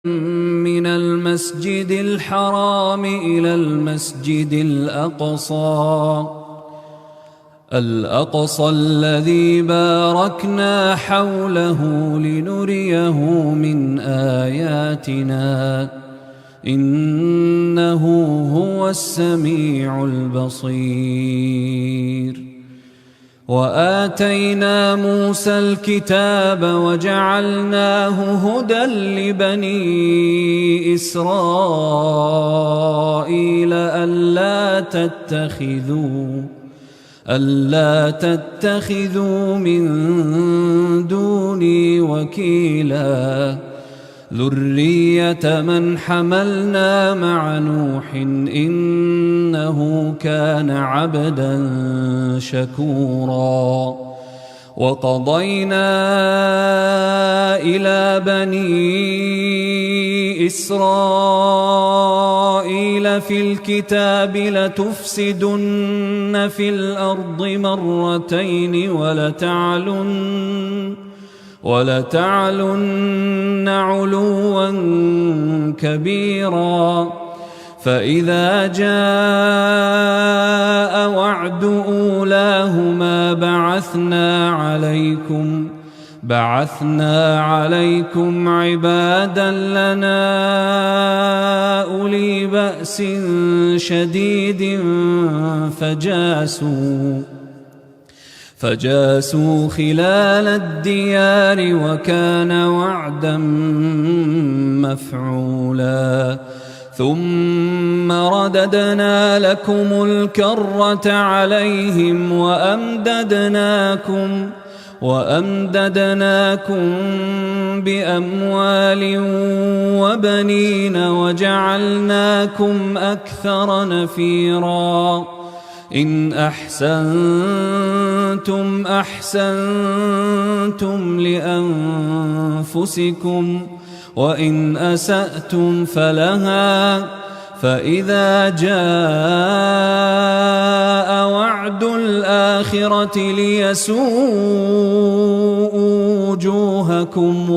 من المسجد الحرام إلى المسجد الأقصى الذي باركنا حوله لنريه من آياتنا إنه هو السميع البصير. وآتينا موسى الكتاب وجعلناه هدى لبني إسرائيل ألا تتخذوا من دوني وكيلا ذرية من حملنا مع نوح إنه كان عبدا شكورا. وقضينا إلى بني إسرائيل في الكتاب لتفسدن في الأرض مرتين ولتعلن علوا كبيرا. فإذا جاء وعد أولاهما بعثنا عليكم عبادا لنا أولي بأس شديد فجاسوا خلال الديار وكان وعدا مفعولا. ثم رددنا لكم الكرة عليهم وأمددناكم بأموال وبنين وجعلناكم أكثر نفيرا. إن أحسنتم أحسنتم لأنفسكم وإن أسأتم فلها. فإذا جاء وعد الآخرة ليسوءوا وجوهكم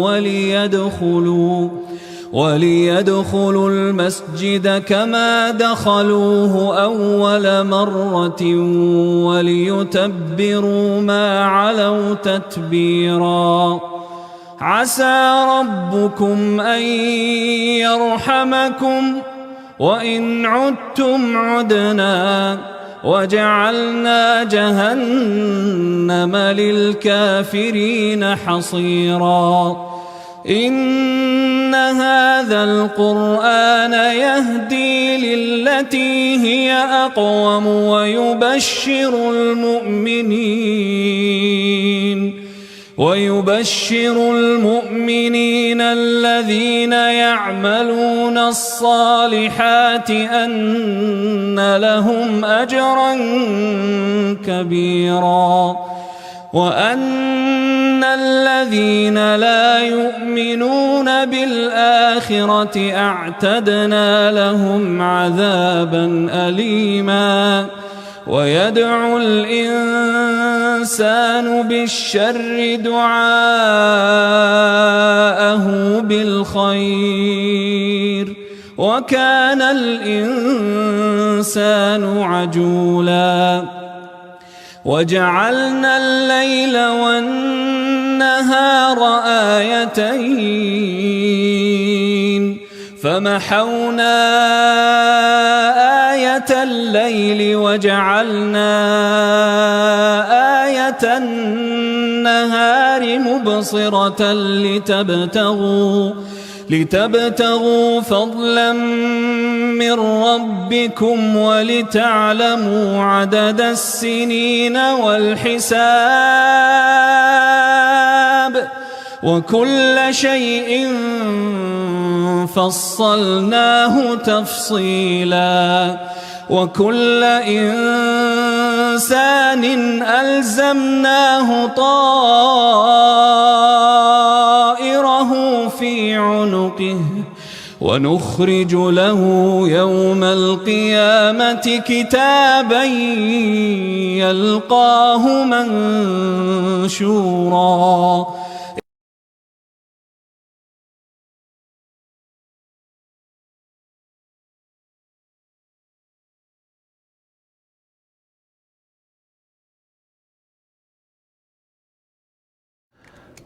وليدخلوا المسجد كما دخلوه أول مرة وليتبروا ما علوا تتبيرا. عسى ربكم أن يرحمكم وإن عدتم عدنا وجعلنا جهنم للكافرين حصيرا. إن هذا القرآن يهدي للتي هي أقوم ويبشر المؤمنين الذين يعملون الصالحات أن لهم أجرا كبيرا. وأن الذين لا يؤمنون بالآخرة أعتدنا لهم عذابا أليما. ويدعو الإنسان بالشر دعاءه بالخير وكان الإنسان عجولا. وجعلنا الليل والنهار آيتين فمحونا آية الليل وجعلنا آية النهار مبصرة لتبتغوا فضلا من ربكم ولتعلموا عدد السنين والحساب وكل شيء فصلناه تفصيلا. وكل إنسان ألزمناه طائره في عنقه ونخرج له يوم القيامة كتابا يلقاه منشورا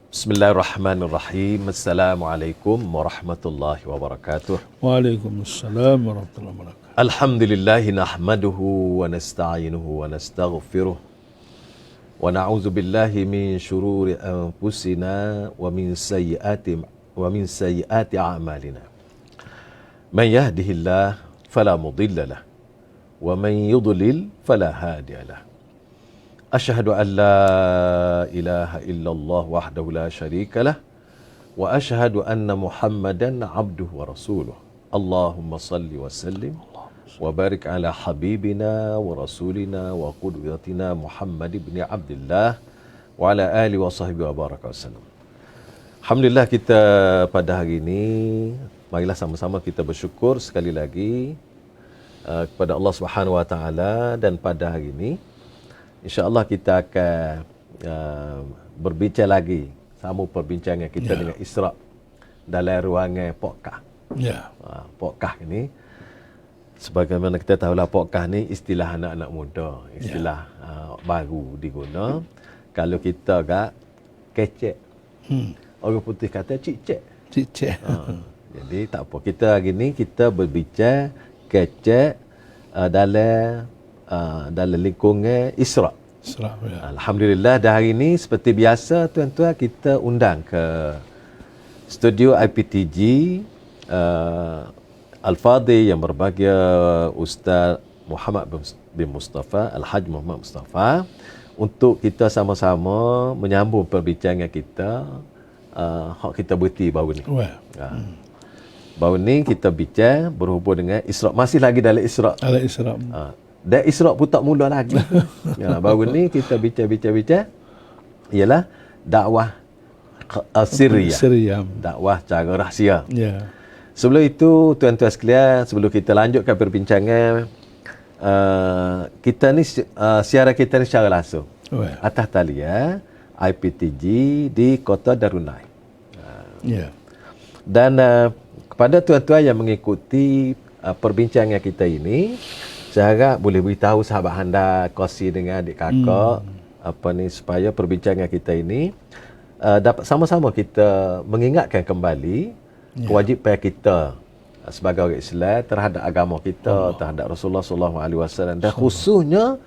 Bismillahirrahmanirrahim. Assalamualaikum warahmatullahi wabarakatuh. Waalaikumsalam warahmatullahi wabarakatuh. Alhamdulillahi nahmaduhu wa nasta'inuhu wa nastaghfiruh. Wa na'udzu billahi min syururi anfusina wa min sayyiati a'malina. Man yahdihillah fala mudilla lah wa man yudlil fala hadiya lah. Asyhadu an la ilaha illallah wahdahu la syarika lah wa asyhadu anna Muhammadan abduhu wa rasuluh. Allahumma salli wa sallim wa barik ala habibina wa rasulina wa qudwatina Muhammad ibn Abdullah wa ala alihi wa sahbihi wa baraka wasallam. Alhamdulillah, kita pada hari ini marilah sama-sama kita bersyukur sekali lagi kepada Allah Subhanahu wa taala, dan pada hari ini insya-Allah kita akan berbincang lagi, sambung perbincangan kita dengan Isra dalam ruangan podcast. Podcast ini, sebagaimana kita tahulah, podcast ni istilah anak-anak muda, istilah baru diguna. Kalau kita agak kecek, orang putih kata cicek. Jadi tak apa, kita hari ni kita berbincang kecek dalam lingkungan Isra. Alhamdulillah, dan hari ini seperti biasa tuan-tuan, kita undang ke studio IPTG Al-Fadhil yang berbahagia Ustaz Muhammad bin Mustafa, Al-Haj Muhammad Mustafa, untuk kita sama-sama menyambung perbincangan kita hak kita berhenti baru ni. Baru ni kita bincang berhubung dengan Isra, masih lagi dalam Isra. Dan Isra pun tak mula lagi. Baru ni kita bincang ialah dakwah sirriyah. Dakwah cara rahsia. Sebelum itu tuan-tuan sekalian, sebelum kita lanjutkan perbincangan, kita ni siaran kita ni secara langsung atas talian IPTG di Kota Darunai. Dan kepada tuan-tuan yang mengikuti perbincangan kita ini, saya harap boleh beritahu sahabat anda, kongsi dengan adik kakak supaya perbincangan kita ini dapat sama-sama kita mengingatkan kembali kewajipan kita sebagai orang Islam terhadap agama kita, terhadap Rasulullah SAW, dan khususnya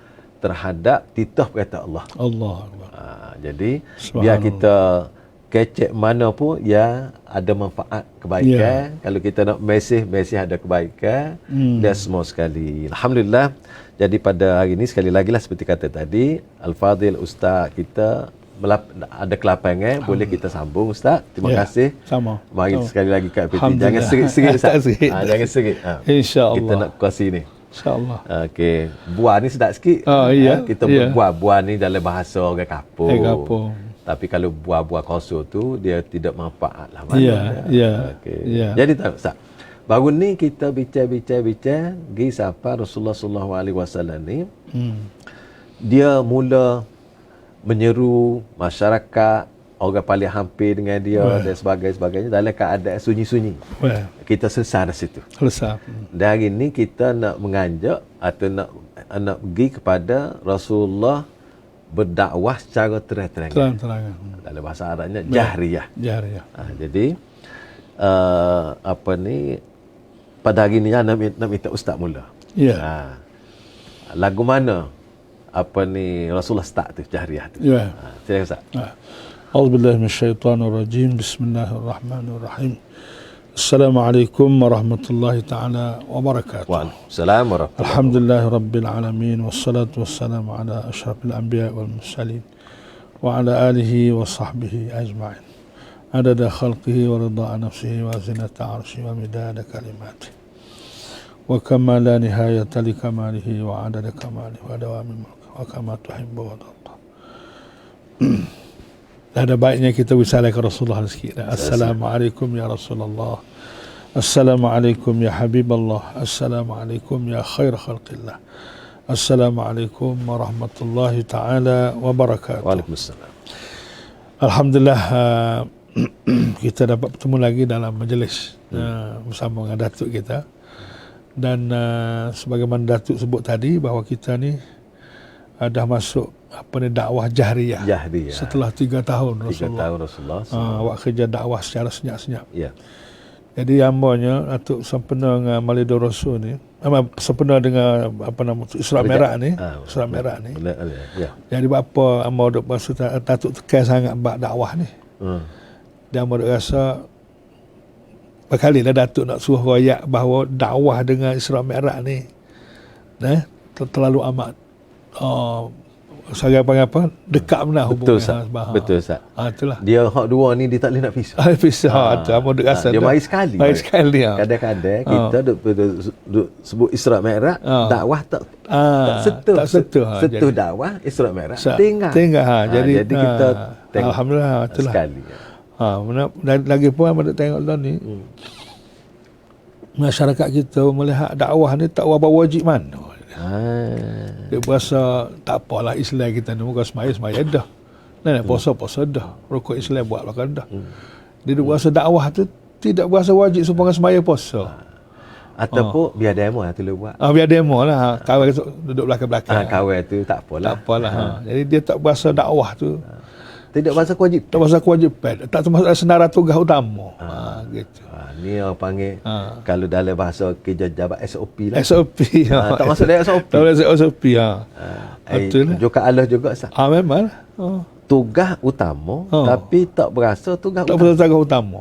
terhadap titah perkataan Allah. Jadi biar kita kecek mana pun yang ada manfaat, kebaikan. Kalau kita nak mesej ada kebaikan, dan semua sekali. Alhamdulillah. Jadi pada hari ini sekali lagi lah, seperti kata tadi, Al-Fadhil Ustaz kita ada kelapangan, boleh kita sambung Ustaz. Terima kasih. Sama. Mari sekali lagi Kak PT. Jangan serit-serit Ustaz. Jangan serit. InsyaAllah. Kita nak kongsi ni. InsyaAllah. Okey. Buah ni sedap sikit. Kita buah ni dalam bahasa orang kampung. Tapi kalau buah-buah kosong tu, dia tidak manfaat lah. Jadi tak Ustaz, baru ni kita bincang pergi sampai Rasulullah SAW ni, dia mula menyeru masyarakat, orang paling hampir dengan dia dan sebagainya dalam keadaan sunyi-sunyi. Kita selesai dari situ. Dan hari ni kita nak mengajak atau nak pergi kepada Rasulullah berdakwah secara terang-terangan. Dalam bahasa Arabnya jahriyah. Jadi pada hari ni nak minta Ustaz mula. Lagu mana Rasulullah start tu jahriyah tu? Silakan Ustaz. A'udzubillahi minasyaitonirrajim. Bismillahirrahmanirrahim. Assalamualaikum warahmatullahi ta'ala wabarakatuh. Waalaikumsalam warahmatullahi. Alhamdulillahi rabbil alamin, wassalatu wassalamu ala asyrafil anbiya wal mursalin wa ala alihi wa sahbihi ajma'in. Adada khalqihi wa ridha nafsihi wa zinata arshihi wa midada kalimatihi wa kama la nihayata li kamalihi wa adada kamalihi wa dawami mulki wa kama tuhibbu wa tarda. Ada baiknya kita wisalah ke Rasulullah sikit. Assalamualaikum ya Rasulullah. Assalamualaikum ya Habiballah. Assalamualaikum ya khair khalqillah. Assalamualaikum warahmatullahi ta'ala wabarakatuh. Waalaikumsalam. Alhamdulillah, kita dapat bertemu lagi dalam majlis bersama dengan Datuk kita. Dan sebagaimana Datuk sebut tadi, bahawa kita ni dah masuk dakwah jahriyah. Jahriyah. Setelah 3 tahun 3 Rasulullah. tahun Rasulullah. Awak kerja dakwah secara senyap-senyap. Ya. Jadi ambanya Datuk sempena dengan Malidah Rasul ni, sempena dengan Isra Merah ni, Isra Merah ni. Ya. Jadi apa amba duk maksud Datuk tekan sangat bab dakwah ni. Dan amba duk rasa berkali lah Datuk nak suruh royak bahawa dakwah dengan Isra Merah ni terlalu amat saya apa dekat benar hubungan. Betul Ustaz. Betul Ustaz. Itulah. Dia hak dua ni dia tak boleh nak pisah. Pisah. Amo duk rasa dia mari sekali. Mari sekali. Kadang-kadang kita duk sebut Isra Mi'raj, dakwah tak setuh. Tak setuh. Setuh dakwah Isra Mi'raj tinggal. Jadi kita tengok alhamdulillah itulah. Sekali. Lagi pun amo duk tengok dah ni. Masyarakat kita melihat dakwah ni tak wajib mana. Dia berasa tak apalah Islam kita ni bukan semaya dah. Nak puasa dah. Rukuk Islam buat belakang dah. Dia berasa dakwah tu tidak berasa wajib supaya semaya puasa. Ataupun biar demo lah tu buat. Biar demo lah. Kawan duduk belakang-belakang. Kawan tu tak apalah. Tak apalah. Jadi dia tak berasa dakwah tu. Tidak berasa kewajipan. Tak berasa kewajipan. Tak termasuk senarai tugas utama. Gitu. Ni orang panggil kalau dalam bahasa kerja jabat SOP lah. SOP. Tak masuk dalam SOP. Tak masuk SOP. Betul. Juga Allah juga Ustaz. Memang. Tugas utama tapi tak berasa tugas tak berasa tugas utama.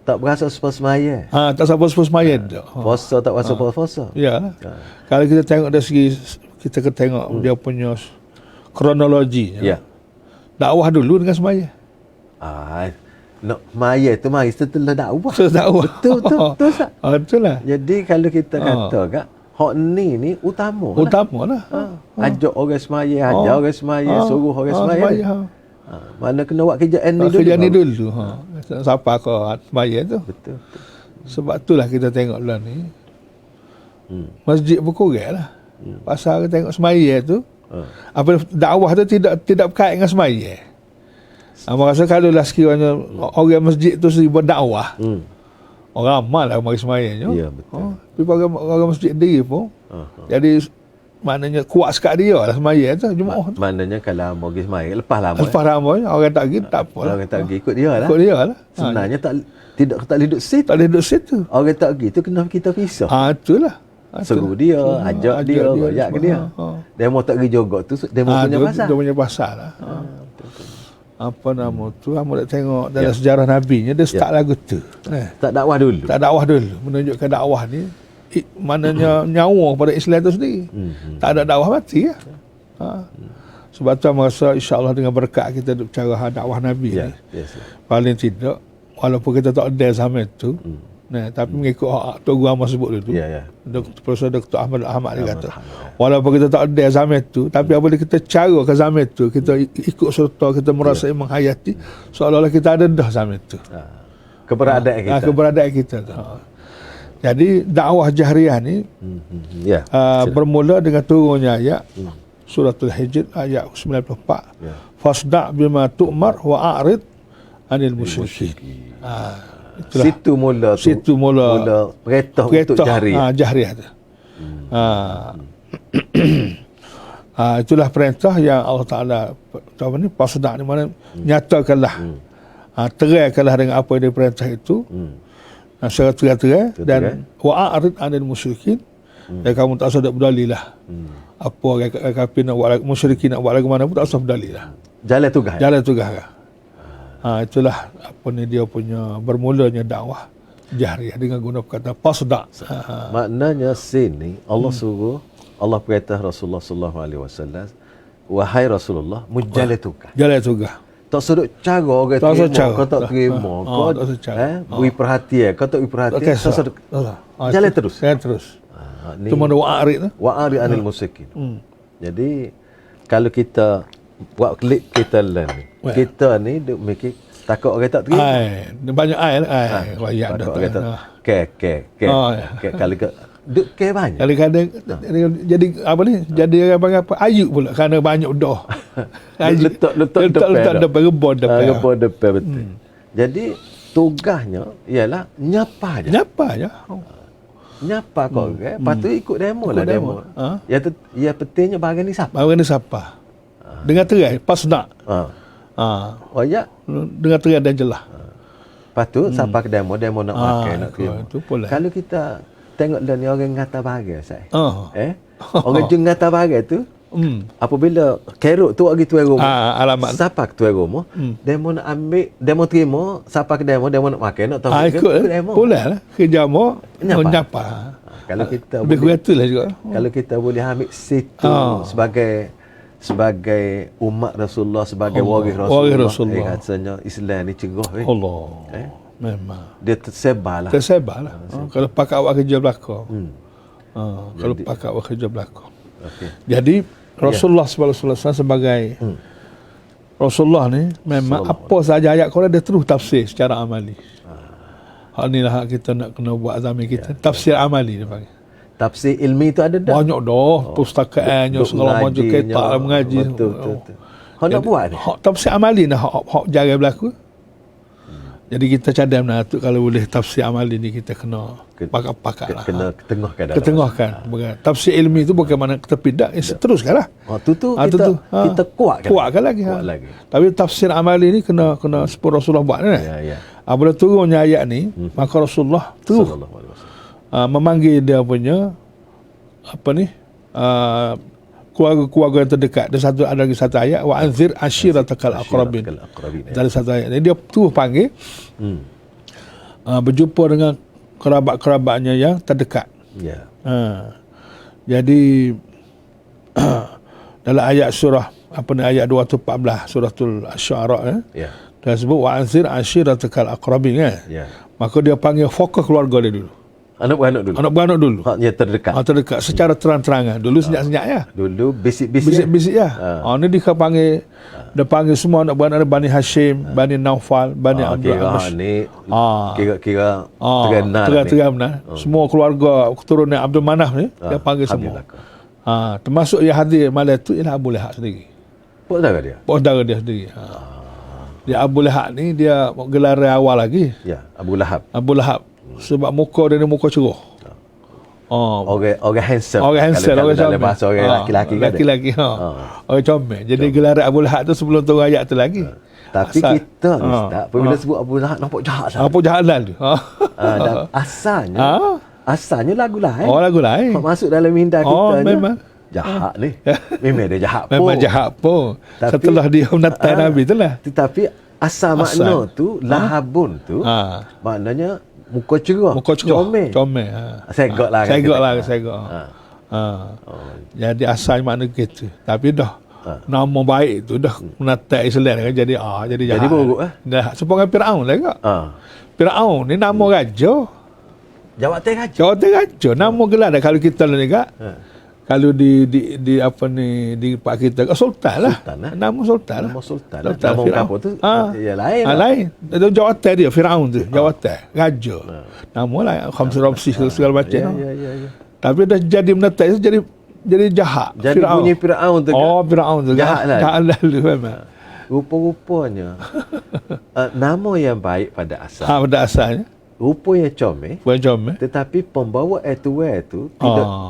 Tak berasa semaya. Tak sampai semaya dah. Puasa tak berasa puasa. Ya. Kalau kita tengok dari segi kita tengok dia punya kronologi. Ya. Dakwah dulu dengan semaya. Nak maya tu mari setelah dakwah. Betul Ustaz. Betul lah. Jadi kalau kita kata kak, hak ni utama lah. Ajak orang semaya, ajar orang semaya, suruh orang semaya. Mana kena buat kerja ni dulu. Kerja ni dulu. Siapa kau semaya tu. Betul. Sebab itulah kita tengok lah ni. Masjid berkurang lah. Pasal kita tengok semaya tu. Apa dakwah tu tidak berkait dengan semaya. Rasa kalau lah sekiranya orang masjid tu sendiri berdakwah, orang amal lah mari semayanya. Ya, betul. Tapi orang masjid diri pun, jadi maknanya kuat sekali dia lah semaya tu, Jumaat tu. Maknanya kalau mau pergi semaya, lepas lama. Lepas lama, orang tak pergi, tak apa lah. Orang tak pergi, ikut dia lah. Ikut dia lah. Sebenarnya tak boleh duduk situ. Tak boleh duduk situ. Orang tak pergi tu kena kita pisah. Itulah. Suruh dia, ajak dia, royak ke dia. Demo tak pergi jogok tu, demo punya pasal. Dia punya pasal lah. Apa nama tu, kamu nak tengok dalam sejarah Nabi nya dia start lagu tu. Tak dakwah dulu. Tak dakwah dulu, menunjukkan dakwah ni maknanya nyawa kepada Islam itu sendiri. Tak ada dakwah mati ya. Sebab tu merasa insya-Allah dengan berkat kita duk cara dakwah Nabi ni. Paling tidak walaupun kita tak ada zaman itu, tapi mengikut Tok Guru Ahmad sebut dulu. Profesor Dr. Ahmad dia kata, walaupun kita tak ada zaman itu, tapi apabila kita cara ke zaman itu, kita ikut serta, kita merasai menghayati, seolah-olah kita ada dah zaman itu. Keberadaan kita. Keberadaan kita. Jadi dakwah jahriyah ni bermula dengan turunnya ayat Suratul Hijr ayat 94. Fasda' bima tu'mar wa a'rid 'anil musyrikin. Situ mula perintah untuk jahriyah. Jahriyah tu. Itulah perintah yang Allah Taala fasda' ni mana nyatakanlah. Terangkanlah dengan apa yang diperintah itu. Secara terang dan wa'arid 'anil musyrikin. Dan kamu tak usah berdalil lah. Apa orang kafir nak buat musyrikin nak buat lagu mana pun tak usah berdalil lah. Jalan tugas lah. Itulah apa ni dia punya bermulanya dakwah jahriyah dengan guna kata fasda'. Maknanya sini Allah suruh, Allah perintah Rasulullah sallallahu alaihi wasallam, wahai Rasulullah, mujalah tugas. Jalan tugas. Tak sudut cara orang terima, kau tak terima, kau beri perhatian, kau tak beri perhatian, jalan terus. Itu mana wa'arid tu? Wa'arid 'anil musyrikin. Jadi kalau kita buat klik kita lah ni. Kita ni duk mikir takut orang tak terima. Banyak banyak dah. Kalau duk ke banyak. Kadang-kadang jadi apa ni? Jadi apa ayuk pula kerana banyak dah. Letak depan rebon depan betul. Jadi tugasnya ialah nyapa aja. Nyapa kau orang, lepas tu ikut demo lah demo. Ya pentingnya bahagian ni siapa? Bahagian ni siapa? Dengan terang, pas nak. Oh ya. Dengan terang dan jelas. Lepas tu siapa ke demo nak pakai nak terima. Itu pula. Kalau kita tengok dah ni orang ngata bahagia saya. Orang jeng ngata bahagia tu apabila kerok tu orang tuan rumah. Alamat. Siapa ke tuan rumah? Demo nak ambil, demo terima, siapa ke demo nak pakai nak tahu ikut demo. Pula lah. Kerja mo nyapa. Kalau kita lebih kurang itulah juga. Kalau kita boleh ambil situ sebagai umat Rasulullah, sebagai waris Rasulullah. Rasanya Islam ni cerah. Allah. Memang. Dia tersebar lah. Kalau pakai awak kerja belakang. Kalau pakai awak kerja belakang. Okay. Jadi Rasulullah sebagai Rasulullah ni memang apa saja ayat Quran dia terus tafsir secara amali. Hal ni lah kita nak kena buat zaman kita. Tafsir amali dia panggil. Tafsir ilmi tu ada dah. Banyak dah. Pustakaannya segala macam kita mengaji. Betul. Hak nak buat ni. Hak tafsir amali ni hak jaga berlaku. Jadi kita cadang tu kalau boleh tafsir amali ni kita kena pakat lah. Kena ketengahkan dalam. Ketengahkan. Tafsir ilmi tu bagaimana kita pindah teruskan lah. Kita kuatkan lagi. Tapi tafsir amali ni kena sepuluh Rasulullah buat ni. Bila turunnya ayat ni, maka Rasulullah terus memanggil dia punya keluarga yang terdekat. Ada lagi satu ayat, wa anzir ashiratakal aqrabin. Dari satu ayat ni dia terus panggil berjumpa dengan kerabat-kerabatnya yang terdekat. Jadi dalam ayat surah ayat 214 suratul Asy-Syu'ara dia sebut wa anzir ashiratakal aqrabin maka dia panggil fokus keluarga dia dulu. Anak beranak dulu. Haknya terdekat. Terdekat secara terang-terangan. Dulu senyap-senyap ya. Dulu bisik-bisik ya. Ni dia panggil semua anak beranak Bani Hashim, Bani Naufal, Bani Abdul Amash. Kira terkenal. Semua keluarga keturunan Abdul Manaf ni dia panggil semua. Termasuk yang hadir malam tu ialah Abu Lahab sendiri. Pak saudara dia sendiri. Dia Abu Lahab ni dia gelaran awal lagi. Ya, Abu Lahab. Sebab muka dia ni muka cerah. Orang handsome. Orang dalam bahasa orang lelaki. Orang comel. Jadi gelaran Abu Lahab tu sebelum turun ayat tu lagi. Tapi kita ni Ustaz, apabila sebut Abu Lahab nampak jahat sangat. Nampak jahat lalu. Dan asalnya lagu lain. Lagu lain. Masuk dalam minda kita memang. Jahat ni. Memang dia jahat pun. Memang jahat pun. Setelah dia menatai Nabi tu lah. Tetapi asal makna tu, lahabun tu, maknanya muka cerah. Comel. Segak lah. Jadi asal makna gitu. Tapi dah nama baik tu dah menatai Islam kan jadi jahat. Jadi buruk Sepanjang Firaun lah kak. Firaun ni nama raja. Jawatan raja. Nama gelar dah kalau kita ni kak. Kalau di apa ni di pak kita sultan lah. Nama sultan. Nama apa tu? Ya lain. Lain. Itu jawatan dia Firaun tu, jawatan raja. Nama lah Khamsi segala macam. Ya. Tapi dah jadi menatai jadi jahat. Jadi bunyi Firaun tu. Firaun tu. Jahat lalu memang. Rupa-rupanya nama yang baik pada asal. Pada asalnya. Rupa yang comel, tetapi pembawa tu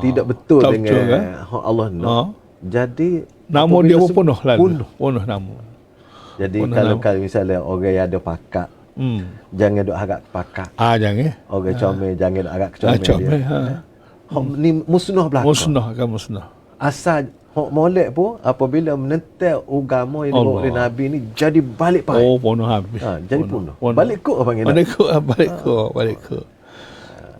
tidak betul dengan Allah nak. Jadi nama dia pun penuh nama. Jadi kalau misalnya orang yang ada pakat, jangan duk harap pakat. Jangan. Orang comel jangan duk harap comel dia. Ni musnah belaka. Musnah. Asal molek pun apabila menentang agama yang dibawa oleh Nabi ni jadi balik pahit. Penuh habis. Jadi penuh. Balik kok panggil. Balik kok.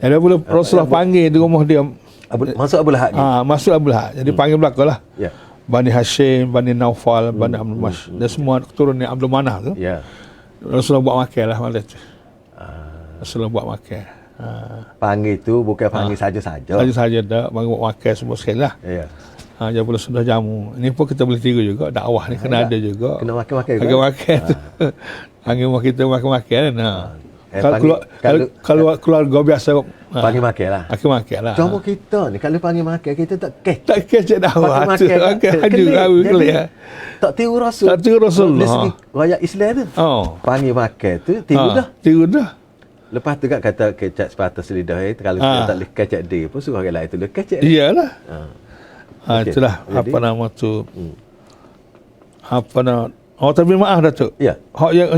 Jadi bila Rasulullah panggil di rumah dia masuk Abu Lahab. Masuk Abu Lahab. Jadi panggil belakanglah. Ya. Bani Hashim, Bani Naufal, Bani Abdul Amash. Dan semua keturunan Abdul Manaf tu. Ya. Rasulullah buat makan lah malam tu. Rasulullah buat makan. Panggil tu bukan panggil saja-saja. Saja-saja dah panggil buat makan semua sekali lah. Ya. Dia pula sudah jamu. Ini pun kita boleh tiru juga. Dakwah ni kena ada juga. Kena makan-makan juga. Makan-makan tu. Panggil kita makan-makan. Kalau keluarga biasa panggil makan lah. Makan lah. Cuma kita ni kalau panggil makan kita tak kecek. Tak kecek dakwah. Tak tiru Rasul. Dari segi rakyat Islam tu. Panggil makan tu tiru dah. Lepas tu kan kata kecek sepatah selidah kalau kita tak boleh kecek dia pun suruh orang lain tu boleh kecek. Iyalah. Itulah apa nama tu apa nak, tapi maaf dah tu. Ya. Hak yang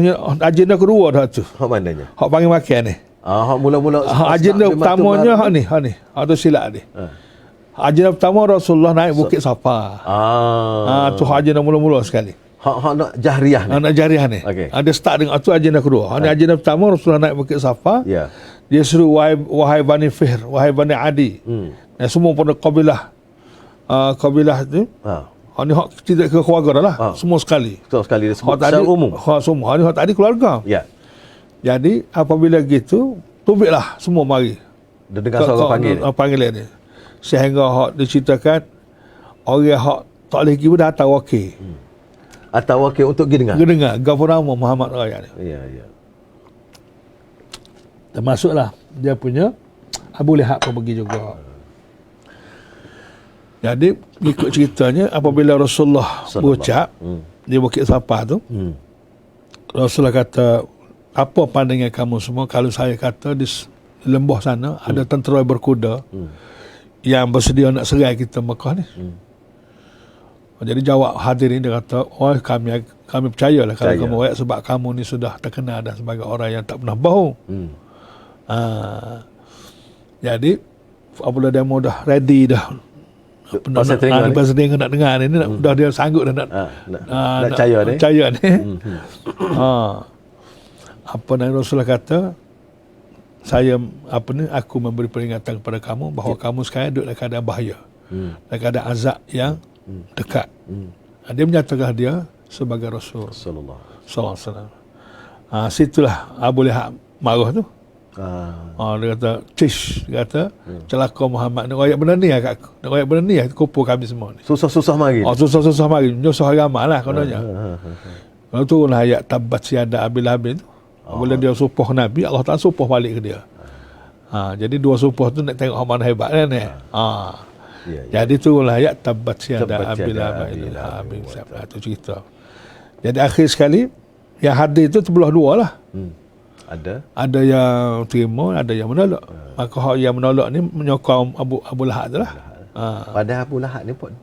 agenda kedua dah tu. Hak mananya? Hak panggil makan ni. Hak mula-mula. Agenda pertamanya hak ni. Hak tu silap ni. Agenda pertama Rasulullah naik Bukit Safa. Tu agenda mula-mula sekali. Hak nak jahriah ni. Nak jariah ni. Okey. Ada start dengan tu agenda kedua. Agenda pertama Rasulullah naik Bukit Safa. Ya. Dia suruh wahai Bani Fihr, wahai Bani Adi. Semua pada kabilah tu. Ni hak tidak ke keluarga dah lah. Semua sekali. Betul sekali dia sebut secara umum. Semua. Hak tadi keluarga. Ya. Jadi apabila gitu, tubiklah semua mari. Dia dengar suara panggilan ni. Sehingga hak diceritakan orang hak tak boleh pergi pun datang wakil. Atau wakil untuk pergi dengar. Dengar Ghafuran Muhammad Raya ni. Ya, ya. Termasuklah dia punya Abu Lahab pun pergi juga. Jadi ikut ceritanya apabila Rasulullah berucap di Bukit Safa tu, Rasulullah kata, apa pandangan kamu semua kalau saya kata di lembah sana ada tentera berkuda yang bersedia nak serai kita Mekah ni. Jadi jawab hadirin, dia kata, oh kami percayalah kalau kamu ayat, sebab kamu ni sudah terkenal dah sebagai orang yang tak pernah bohong. Jadi apabila demo dah ready dah, pasal telinga nak dengar ni, dah dia sanggup dah nak percaya ni. Apa yang Rasulullah kata, aku memberi peringatan kepada kamu bahawa kamu sekarang duduk dalam keadaan bahaya, dalam keadaan azab yang dekat. Dia menyatakan dia sebagai Rasul sallallahu alaihi wasallam. Situlah Abu Lahab marah tu. Dia kata, dia kata, celaka Muhammad, nak royak benda ni kat aku. Nak royak benda ni kumpul kami semua ni. Susah-susah mari. Susah-susah mari. Nyusah agama lah kononnya. Lalu turunlah ayat tabat siada Abi Lahab tu. Bila dia supuh Nabi, Allah Ta'ala supuh balik ke dia. Jadi dua supuh tu nak tengok mana hebat kan ni. Jadi turunlah ayat tabat siada Abi Lahab. Itu cerita. Jadi akhir sekali yang hadir tu terbelah dua lah. Ada yang terima, ada yang menolak. Maka hak yang menolak ni menyokong Abu Lahab tu lah. Pada Abu Lahab ni pok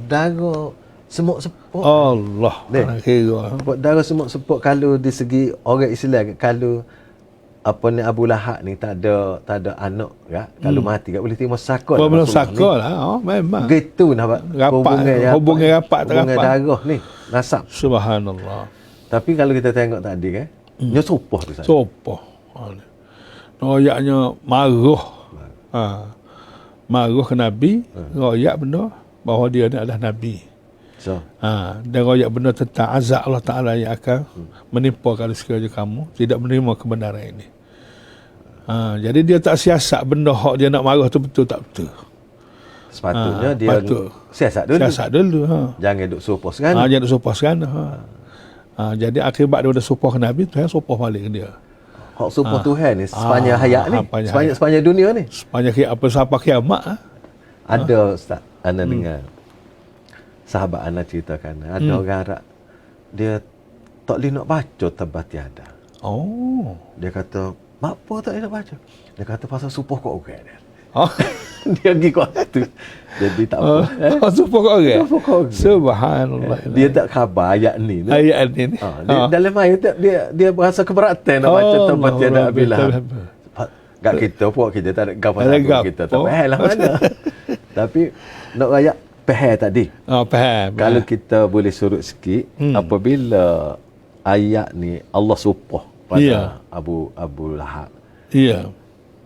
dara semuk sepuk. Allah. Kira. Pok dara semuk sepuk kalau di segi orang Islam, kalau Abu Lahab ni tak ada anak kan? Kalau mati tak boleh terima sakot. Boleh sakot lah. Memang. Gitu nak hubungan rapat darah ni nasab. Subhanallah. Tapi kalau kita tengok tadi kan, dia sopoh tu saja. Sopoh. Royaknya marah. Marah ke Nabi, royak benda bahawa dia ni adalah Nabi. Dan royak benda tentang azab Allah Ta'ala yang akan menimpa kalau sekiranya kamu tidak menerima kebenaran ini. Jadi dia tak siasat benda hak dia nak marah tu betul tak betul. Sepatutnya dia siasat dulu. Jangan duk sopoh sekarang. Jangan duk sopoh sekarang. Jadi akibat dia supoh ke Nabi, Tuhan supoh balik ke dia. Hak supoh Tuhan ni sepanjang hayat ni, sepanjang dunia ni. Sepanjang sampai kiamat. Ada Ustaz, Ana dengar sahabat Ana ceritakan, ada orang Arab dia tak boleh nak baca tabat tiada. Dia kata, apa tak boleh nak baca? Dia kata pasal supoh kat orang dia. Dia pergi kat situ. Jadi tak apa. Supoh kat orang. Subhanallah. Dia tak khabar ayat ni. Dalam ayat dia berasa keberatan nak baca tabat tiada Abi Lahab. Kat kita pun kita tak ada gambar kita tak faham lah mana. Tapi nak rakyat faham tadi. Faham. Kalau kita boleh surut sikit, apabila ayat ni Allah supoh pada Abu Lahab.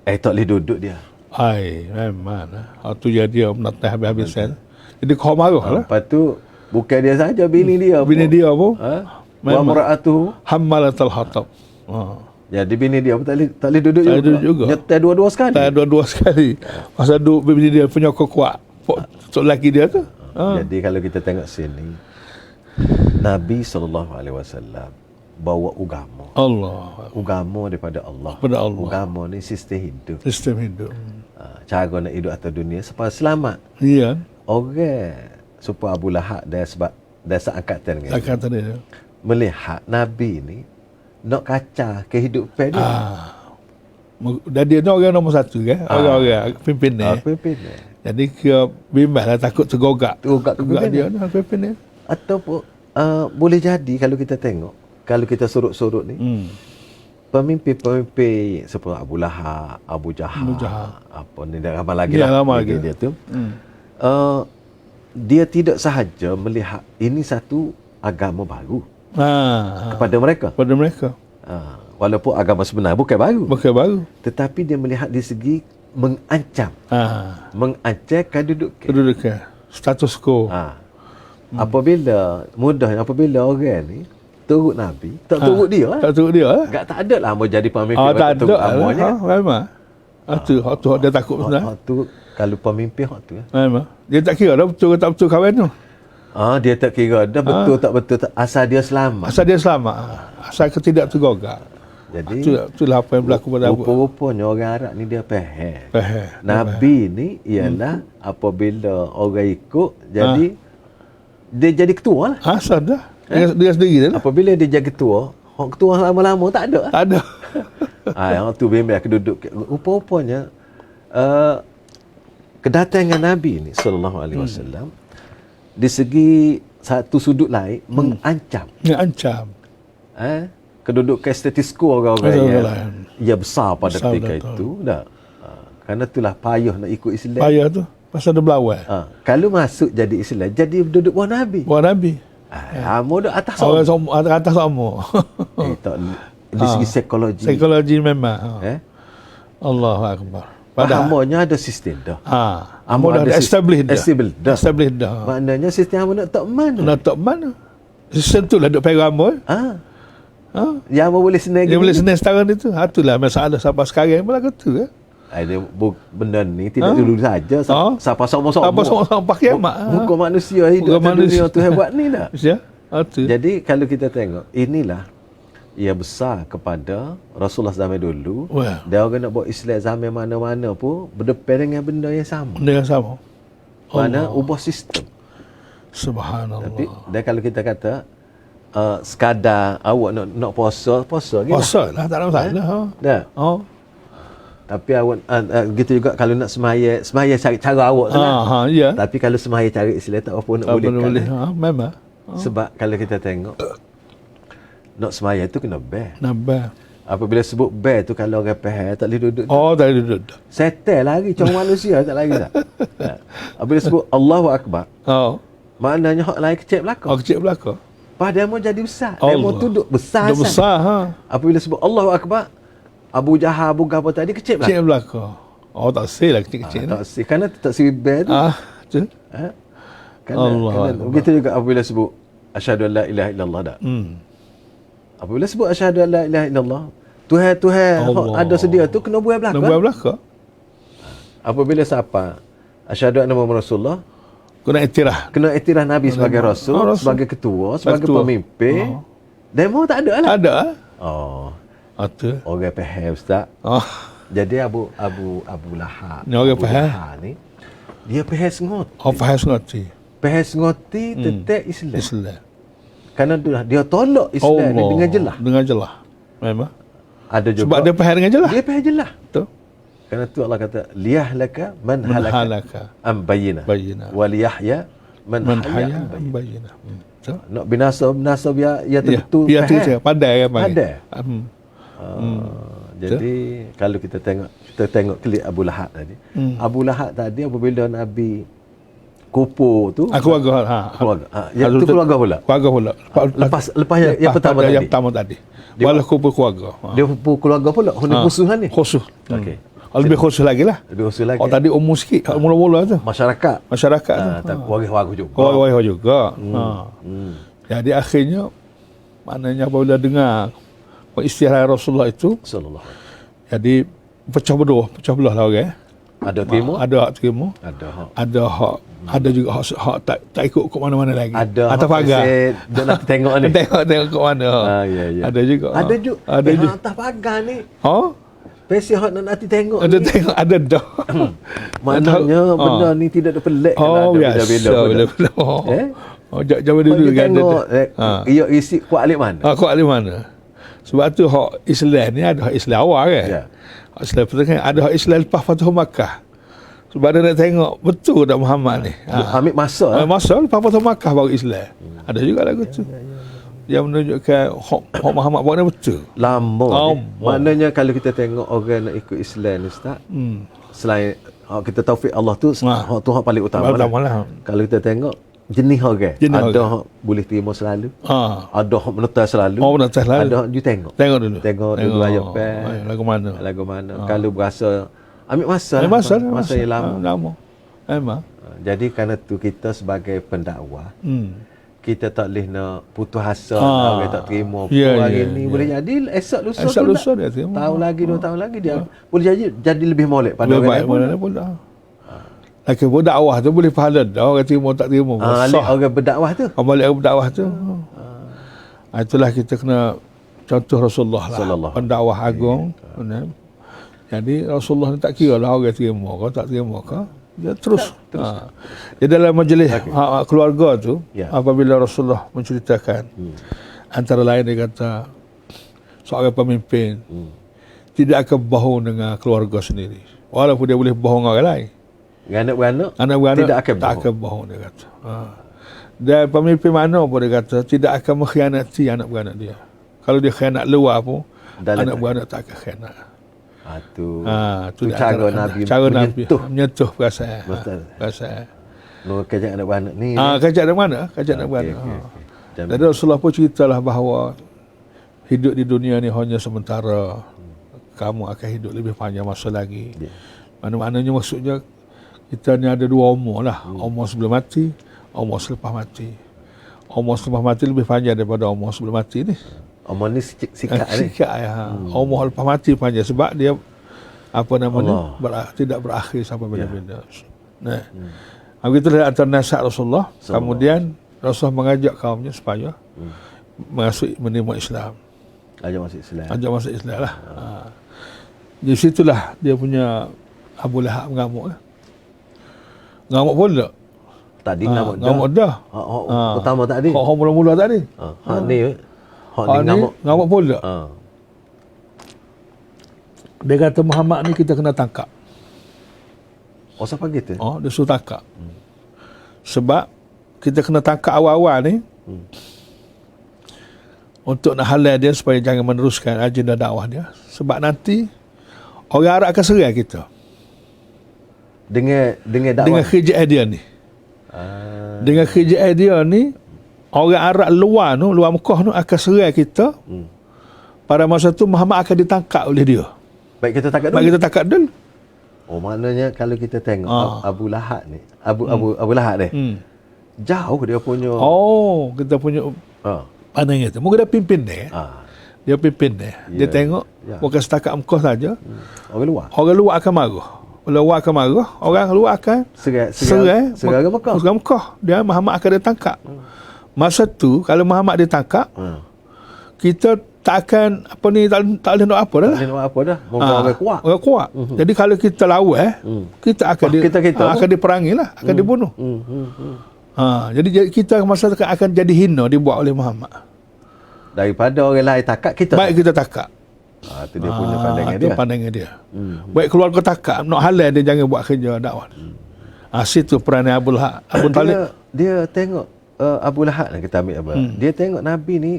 Tak boleh duduk dia. Memang lah. Tu jadi menatah habis-habisan. Jadi kau marah lah. Lepas tu bukan dia saja, bini dia pun. Wa mar'atuhu hammalatal hatab. Jadi bini dia pun tak boleh duduk juga. Nyetai dua-dua sekali. Pasal bini dia punya kuat. Untuk lelaki dia tu. Jadi kalau kita tengok sini, Nabi SAW bawa agama. Agama daripada Allah. Agama ni sistem hidup. Cara nak hidup atas dunia supaya selamat. Orang supaya Abu Lahab sebab angkatan dia. Melihat Nabi ni nak kacau kehidupan dia. Dan dia ni orang nombor satu kan? Orang-orang pimpinan. Jadi kira bimbang lah, takut tergogak. Tergogak dia pimpinan. Ataupun boleh jadi kalau kita tengok, kalau kita surut-surut ni, pemimpin-pemimpin seperti Abu Lahab, Abu Jahal, apa ni dah ramai lagi lah dia tu. Dia tidak sahaja melihat ini satu agama baru kepada mereka. Walaupun agama sebenar bukan baru. Tetapi dia melihat di segi mengancam. Mengancam kedudukan. Status quo. Apabila orang ni turut Nabi, tak turut dia lah. Tak ada lah mau jadi pemimpin. Tak ada lah. Memang. Itu dia takut benar. Kalau pemimpin hak tu. Memang. Dia tak kira dah betul tak betul kawan tu. Dia tak kira dah betul tak betul, asal dia selamat. Asal tidak tergogak. Jadi itulah apa yang berlaku pada Abu. Rupanya orang Arab ni dia faham. Nabi ni ialah apabila orang ikut jadi dia jadi ketua lah. Asal dah. Dia sendiri dah. Apabila dia jadi ketua lama-lama tak ada. Tak ada. Yang tu bimbang keduduk. Rupanya kedatangan Nabi ni sallallahu alaihi wasallam di segi satu sudut lain mengancam. Kedudukan status quo orang-orang yang besar pada ketika itu dah. Kerana itulah payah nak ikut Islam. Payah tu pasal dia berlawan. Kalau masuk jadi Islam, jadi duduk bawah Nabi. Amo dah atas sama. Atas sama. Di segi psikologi. Psikologi memang. Allahu akbar. Amonya ada sistem dah. Amo dah established dah. Maknanya sistem amo nak tak mana? Sistem tu lah duk pegang amo. Yang boleh senang. Dia boleh senang setahun itu. Itulah masalah sampai sekarang pun lagu tu. Benda ni tidak dulu saja. Siapa sama-sama pakai mak. Muka manusia hidup di dunia tu hebat ni dah. Jadi kalau kita tengok, inilah ia besar kepada Rasulullah zaman dulu. Dia orang nak buat Islam zaman mana-mana pun berdepan dengan benda yang sama. Mana ubah sistem. Subhanallah. Tapi dan kalau kita kata sekadar awak nak puasa lagi. Puasa lah, tak ada masalah. Dah. Tapi awak gitu juga kalau nak semaya cari cara awak tu lah. Tapi kalau semaya cari Islam tak apa nak boleh. Memang. Sebab kalau kita tengok nak semaya tu kena ber. Apabila sebut ber tu kalau orang faham tak boleh duduk. Tak boleh duduk. Setel lagi macam manusia tak lagi dah. Apabila sebut Allahu Akbar. Maknanya hak lain kecil belaka. Padahal mau jadi besar. Dia mau duduk besar. Apabila sebut Allahu Akbar, Abu Jahal, Abu Gabah tadi kecil belaka. Tak say lah kecil-kecil. Tak say. Kerana tak say ber tu. Kerana begitu juga apabila sebut asyhadu an la ilaha illallah dah. Apabila sebut asyhadu an la ilaha illallah, Tuhan ada sedia tu kena buat belaka. Apabila siapa asyhadu anna Muhammad Rasulullah, kena iktiraf Nabi sebagai Rasul, sebagai ketua, sebagai pemimpin. Demo tak ada lah. Ada. Orang faham Ustaz. Jadi Abu Lahab. Ni orang faham ni. Dia faham ngoti. Faham ngoti tentang Islam. Kerana dia tolak Islam ni dengan jelas. Memang. Ada juga. Sebab dia faham dengan jelas. Betul. Kerana tu Allah kata liyahlaka man halaka am bayyinah wa liyahya man hayya am bayyinah. Nak binasa biar betul faham. Pandai. Jadi kalau kita tengok klip Abu Lahab tadi. Abu Lahab tadi apabila Nabi kupu tu keluarga. Yang tu keluarga pula. Lepas yang pertama tadi. Walau kupu keluarga. Dia kupu keluarga pula. Khusus ni. Khusus. Okey. Lebih khusus lagi lah. Tadi umur sikit. Mula-mula tu. Masyarakat tu. Warga juga. Jadi akhirnya maknanya apabila dengar istilah Rasulullah itu, jadi pecah belah lah orang. Ada terima. Ada hak. Ada juga hak tak ikut ke mana-mana lagi. Ada atas pagar. Dia nak tengok ni. Tengok ke mana. Ada juga. Ada juga. Atas pagar ni. Pesi hak nak tengok ni. Ada dah. Maknanya benda ni tidak ada pelik kalau ada bila-bila. Jauh dulu kan. Tengok ia isi kuat alik mana. Sebab tu hak Islam ni ada hak Islam awal kan. Hak Islam pertama ada hak Islam lepas Fathu Makkah. Sebab dia nak tengok betul tak Muhammad ni. Ambil masa. Masa lepas Fathu Makkah baru Islam. Ada juga lagu tu. Yang menunjukkan hak Muhammad buat ni betul. Lama. Maknanya kalau kita tengok orang nak ikut Islam ni Ustaz, selain kita taufik Allah tu, hak tu hak paling utama lah. Kalau kita tengok jenis orang, ada hak boleh terima selalu, ada hak menetas selalu, ada hak you tengok dulu ayat lagu mana. Kalau berasa ambil masa yang lama. Memang. Jadi kerana tu kita sebagai pendakwah, kita tak boleh nak putus asa orang tak terima hari ni. Boleh jadi esok lusa dia terima. Tahun lagi 2 tahun lagi dia boleh jadi lebih molek pada orang lain. Lagi berdakwah tu boleh pahala dah, orang terima tak terima. Orang berdakwah tu. Balik orang berdakwah tu. Itulah kita kena contoh Rasulullah lah. Pendakwah agung. Jadi Rasulullah ni tak kira lah orang terima ke tak terima ke. Dia terus. Di dalam majlis keluarga tu, apabila Rasulullah menceritakan, antara lain dia kata, seorang pemimpin tidak akan bohong dengan keluarga sendiri. Walaupun dia boleh bohong orang lain. Anak-beranak tak akan bohong, dia kata. Dan pemimpin mana pun dia kata, tidak akan mengkhianati anak-beranak dia. Kalau dia khianat luar pun, anak-beranak tak akan khianat. Tu cara Nabi menyentuh perasaan. Kajak anak-beranak ni. Kajak anak-beranak. Jadi Rasulullah pun ceritalah bahawa hidup di dunia ni hanya sementara. Kamu akan hidup lebih panjang masa lagi. Mana-mananya maksudnya kita ni ada 2 umur lah. Umur sebelum mati, umur selepas mati. Umur selepas mati lebih panjang daripada umur sebelum mati ni. Umur ni sikat ni. Umur lepas mati panjang sebab dia tidak berakhir sampai bila-bila. Begitulah antara nasihat Rasulullah. Kemudian Rasulullah mengajak kaumnya supaya menerima Islam. Ajak masuk Islam lah. Di situlah dia punya Abu Lahab mengamuk lah. Ngamuk pun tak? Tadi ngamuk dah. Pertama tadi. Hak mula-mula tadi. Hak ni ngamuk pun tak? Dia kata Muhammad ni kita kena tangkap. Siapa gitu? Dia suruh tangkap. Sebab kita kena tangkap awal-awal ni untuk nak halal dia supaya jangan meneruskan agenda dakwah dia. Sebab nanti orang Arab akan serang kita. Dengan dakwah. Dengan kerjaan dia ni. Dengan kerjaan dia ni, orang Arab luar Mekah tu akan serang kita. Pada masa tu Muhammad akan ditangkap oleh dia. Baik kita tangkap dulu. Maknanya kalau kita tengok Abu Lahab ni, Abu Lahab ni. Jauh dia punya. Kita punya pandangan tu. Mungkin dia pimpin dia. Dia pimpin dia. Dia tengok bukan setakat Mekah saja. Orang luar akan marah. Orang luar akan serang Mekah. Dia Muhammad akan ditangkap. Masa tu kalau Muhammad ditangkap, kita tak akan tak boleh nak apa dah. Orang kuat. Jadi kalau kita lawan, kita akan diperangi lah, akan dibunuh. Jadi kita masa tu akan jadi hina dibuat oleh Muhammad. Daripada orang lain takak kita. Baik kita takak. Itu dia punya pandangan dia. Baik keluarga takak nak halal dia jangan buat kerja dakwah. Situ peranan Abu Talib. Dia tengok Abu Lahab lah kita ambil apa. Dia tengok Nabi ni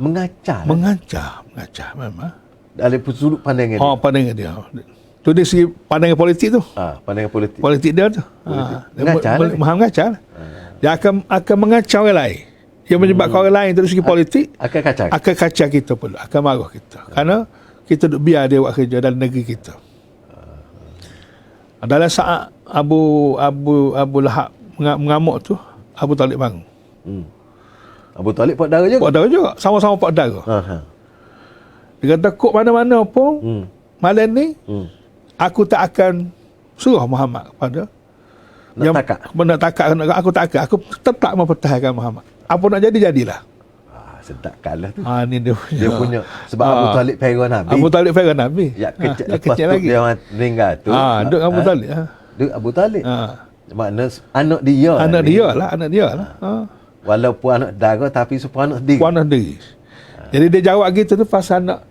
mengacar memang. Dari sudut pandangan dia. Pandangan dia. Tu dari segi pandangan politik tu. Pandangan politik. Politik dia tu. Mengacar. Dia akan mengacau orang lain. Yang menyebabkan orang lain dari segi politik akan kacau kita pula, akan marah kita. Kerana kita duk biar dia buat kerja dalam negeri kita. Dalam saat Abu Lahab mengamuk tu, Abu Talib bangun. Abu Talib pak darah juga. Sama-sama pak darah. Dia kata kok mana-mana pun malam ni aku tak akan suruh Muhammad kepada nak takak aku tak akan. Aku tetap mempertahankan Muhammad. Apa nak jadilah. Sedap kalah tu. Ni dia punya sebab Abu Talib perang Nabi. Abu Talib perang Nabi. Kecil lagi. Dia meninggal tu. Duk Abu Talib. Duk Abu Talib. Makna anak dia lah. Walaupun anak dara tapi supaya anak sendiri. Jadi dia jawab gitu tu pasal nak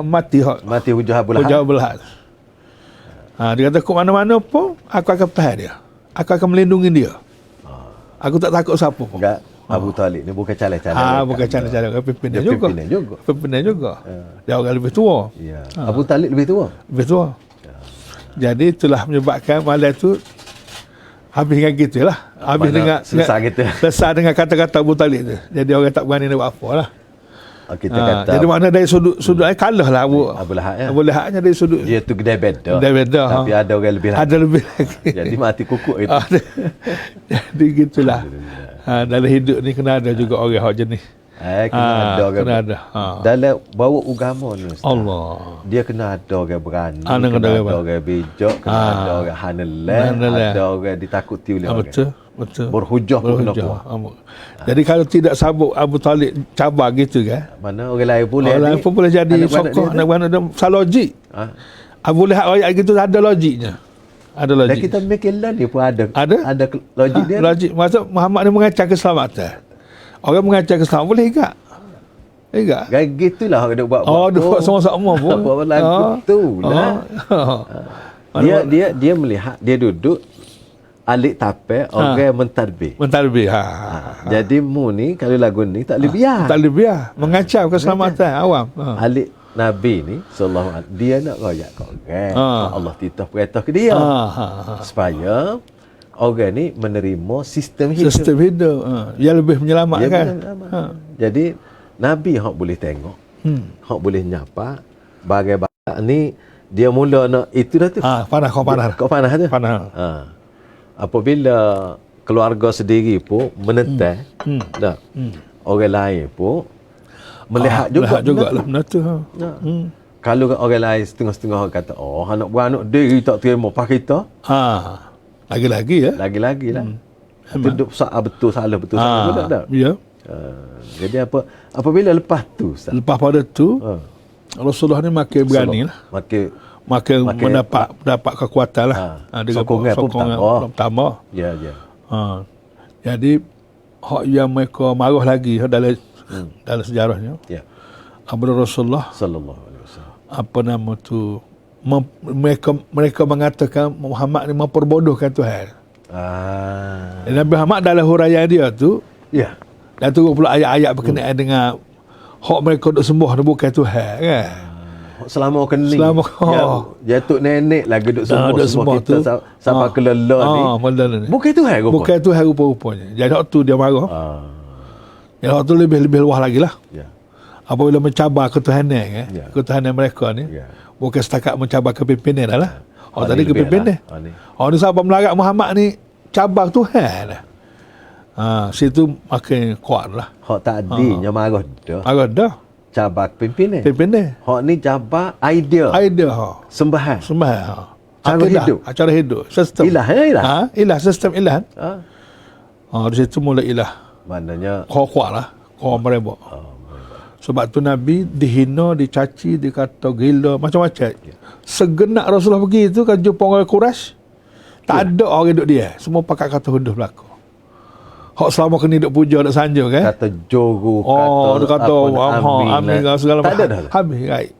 mati hujah Abu Lahab. Dia kata, kok mana-mana pun aku akan pertahan dia. Aku akan melindungi dia. Aku tak takut siapa pun. Enggak, Abu Talib ni bukan calon-calon. Bukan calon-calon, pimpinan Dia juga. Pimpinan juga. Dia orang lebih tua. Ya. Abu Talib lebih tua. Lebih tua. Jadi itulah menyebabkan malam tu habis dengan gitu lah. Habis dengan selesai dengan kata-kata Abu Talib tu. Jadi orang tak berani nak buat apa lah. Kita kata, jadi mana dari sudut kalah lah Abu Lahab ya. Abu Lahabnya dari sudut dia tu kedai beda. Tapi ada orang lebih lagi. Ada lebih lagi. Jadi mati kukuk itu. Jadi gitulah. Dalam hidup ni kena ada juga orang hak jenis. Kena ada orang. Kena ada. Dalam bawa agama ni Ustaz. Allah. Dia kena ada orang berani, kena ada orang bijak, kena ada orang haneleh, ada orang ditakuti oleh orang. Betul. Berhujah pun kena buat. Jadi kalau tidak sabuk Abu Talib cabar gitu kan. Mana orang lain boleh. Orang lain pun boleh jadi sokong anak-anak dia. Salah logik. Abu Lahab ayat gitu ada logiknya. Ada logik. Dan kita mikirlah dia pun ada logik dia. Logik. Maksud Muhammad ni mengacau keselamatan. Orang mengacau keselamatan boleh enggak? Enggak. Kayak gitulah orang dia buat. Dia buat sama-sama pun. Buat lagu tu lah. Dia melihat, dia duduk alik tape orang mentadbir. Jadi mu ni kalau lagu ni tak boleh biar. Tak boleh biar. Mengacau keselamatan awam. Alik Nabi ni sallallahu alaihi dia nak royak kat orang. Allah titah perintah ke dia. Supaya orang ni menerima sistem hidup. Yang lebih menyelamatkan. Jadi Nabi hak boleh tengok. Hak boleh nyapa bagai-bagai ni dia mula nak itu dah tu. Kau panah tu. Apabila keluarga sendiri pun menentang, orang lain pun melihat juga lah benda tu. Kalau orang lain setengah-setengah kata, anak beranak diri tak terima pak kita. Lagi-lagi lah. Duduk betul salah tak? Ya. Jadi apabila lepas tu Ustaz? Lepas pada tu Rasulullah ni makin berani lah. Makin mendapat kekuatan lah. Sokongan pun bertambah. Ya. Jadi hak yang mereka marah lagi dalam sejarahnya. Ya. Apabila Rasulullah sallallahu alaihi wasallam apa nama tu mereka mengatakan Muhammad ni memperbodohkan Tuhan. Nabi Muhammad dalam huraian dia tu, dan turun pula ayat-ayat berkenaan dengan hak mereka duk sembah bukan Tuhan kan. Selama kening. Jatuh nenek lagi duk sembah kita sampai kelelon ni. Bukan Tuhan rupa. Bukan Tuhan rupa-rupanya. Jadi waktu dia marah. Jadi waktu lebih luah lagi lah. Apabila mencabar ketuhanan kan. Ketuhanan mereka ni. Bukan setakat mencabar kepimpinan lah. Tadi kepimpinan. Ni sahabat melarat Muhammad ni cabar Tuhan lah. Situ makin kuat lah. Hak tak adilnya marah dah. Cabar pimpinan. Hak ni cabar idea. Sembahan. Cara hidup. Sistem. Ilah. Sistem ilah. Di situ mula ilah. Maknanya kuat lah. Kau merebak. Sebab tu Nabi dihina, dicaci, dikata gila, macam-macam. Segenap Rasulullah pergi tu kan jumpa orang Quraisy. Tak ada orang duduk dia. Semua pakai kata huduh berlaku. Hak selama kena duk puja, duk sanjung kan. Kata jogo, kata amin segala macam. Tak ada dah. Habis gaib.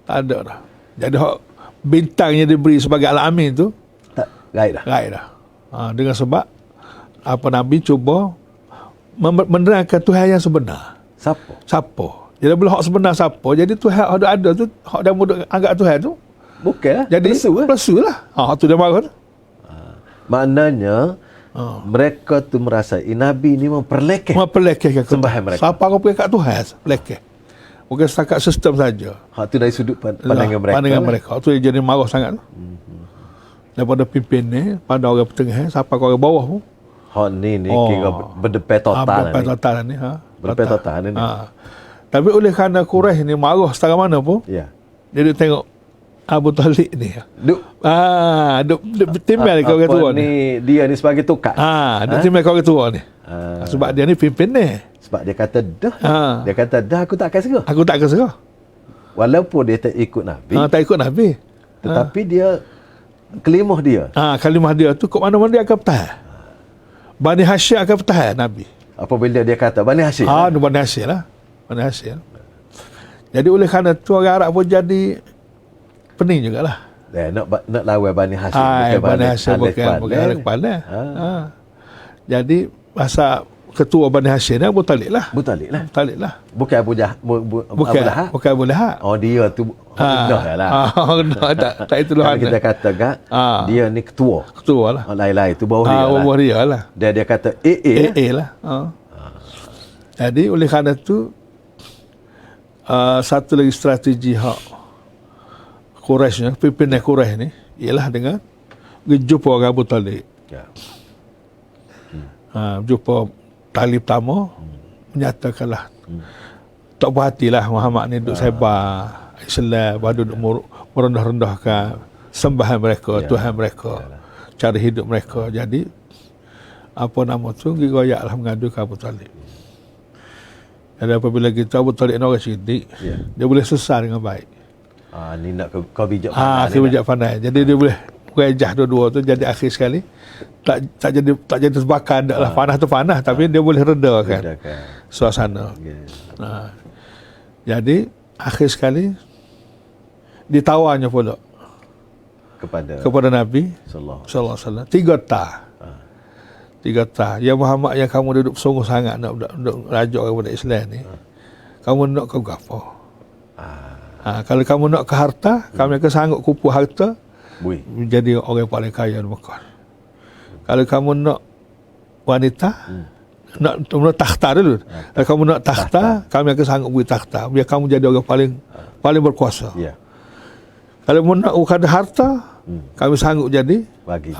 Tak ada dah. Jadi hak bintangnya diberi sebagai al-amin tu tak gaib dah. Dengan sebab apa Nabi cuba menerangkan Tuhan yang sebenar. Siapa? Jadi bila hak sebenar siapa? Jadi Tuhan ada tu, hak dia muduk anggap Tuhan tu bukan. Jadi palsu lah. Hak tu dia marah tu. Maknanya mereka tu merasai Nabi ni memperlekehkan sembahan mereka. Siapa kau pergi kat Tuhan lekeh. Bukan setakat sistem saja. Hak tu dari sudut pandangan mereka. Pandangan mereka. Hak tu jadi marah sangat. Daripada pimpin ni, pada orang pertengahan, siapa kau orang bawah pun. Hak ni kira berdepet total ni. Berdepet total ni. Tapi oleh kerana Quraisy ni marah setara mana pun. Ya. Dia duk tengok Abu Talib ni. Duk timbal kau orang tua ni. Dia ni sebagai tukar. Duk timbal kau orang tua ni. Sebab dia ni pimpin ni. Sebab dia kata dia kata aku tak akan serah. Aku tak akan serah. Walaupun dia tak ikut Nabi. Tak ikut Nabi. Tetapi dia kalimah dia. Kalimah dia tu kok mana-mana dia akan bertahan. Bani Hashim akan bertahan Nabi. Apabila dia kata Bani Hashim. Bani Hashim lah. Bani Hashim. Jadi oleh kerana tu orang Arab pun jadi pening jugalah. Nak lawan Bani Hashim. Bani Hashim bukan ahli kepala. Jadi masa ketua Bani Hashim Abu Talib lah. Bukan Abu Lahab. Bukan Abu Lahab. Oh, dia tu rendah lah. Tak itu lah. Kita kata dia ni ketua lah. Lain-lain tu bawah dia lah. Bawah dia lah. Dia kata AA lah. Jadi oleh kerana tu satu lagi strategi hak Quraish, pimpinan Quraish ni ialah dengan jumpa orang Abu Talib. Jumpa tali pertama, menyatakanlah tak puas hatilah Muhammad ni duduk sebar Islam, duduk merendah-rendahkan sembahan mereka, Tuhan mereka, cara hidup mereka. Jadi apa nama tu, gigoyaklah mengadu ke Abu Talib. Jadi apabila kita Abu Talib ni orang sidik, dia boleh sesat dengan baik. Ni nak kau bijak pandai. Bijak pandai. Jadi dia boleh rejah dua-dua tu. Jadi akhir sekali tak jadi terbakar lah. Panah tu panah, tapi dia boleh redakan suasana. Jadi akhir sekali ditawarnya pula kepada Nabi sallallahu alaihi wasallam 3 tah. Ya Muhammad, yang kamu duduk sungguh sangat nak rajuk kepada Islam ni, kamu nak ke apa? Kalau kamu nak ke harta, kami akan sanggup kumpul harta menjadi orang paling kaya di Mekah. Kalau kamu nak wanita, nak takhta dulu. Kalau kamu nak takhta, kami akan sanggup beri takhta biar kamu jadi orang paling berkuasa. Kalau kamu nak ada harta, kami sanggup jadi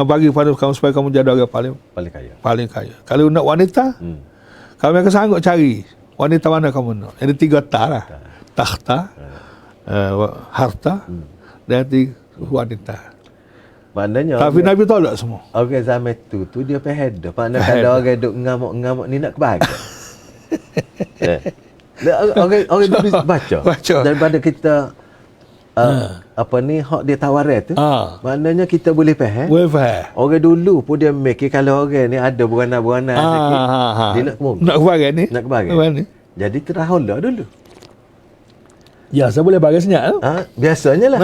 bagi pada kamu supaya kamu jadi orang paling kaya. Kalau nak wanita, kami akan sanggup cari wanita mana kamu nak. Jadi 3 tah lah. Takhta, harta dan wanita. Maknanya tapi Nabi tolak semua. Orang zaman tu dia pehada. Maknanya kalau orang duk ngamuk-ngamuk ni nak kebahagia. Orang tu baca. Daripada kita hak dia tawaran tu, maknanya kita boleh faham. Orang dulu pun dia mikir kalau orang ni ada beranak-beranak sikit, dia nak kebahagia ni. Jadi terahol dah dulu. Ya, saya boleh bagai senyap. Biasanya lah.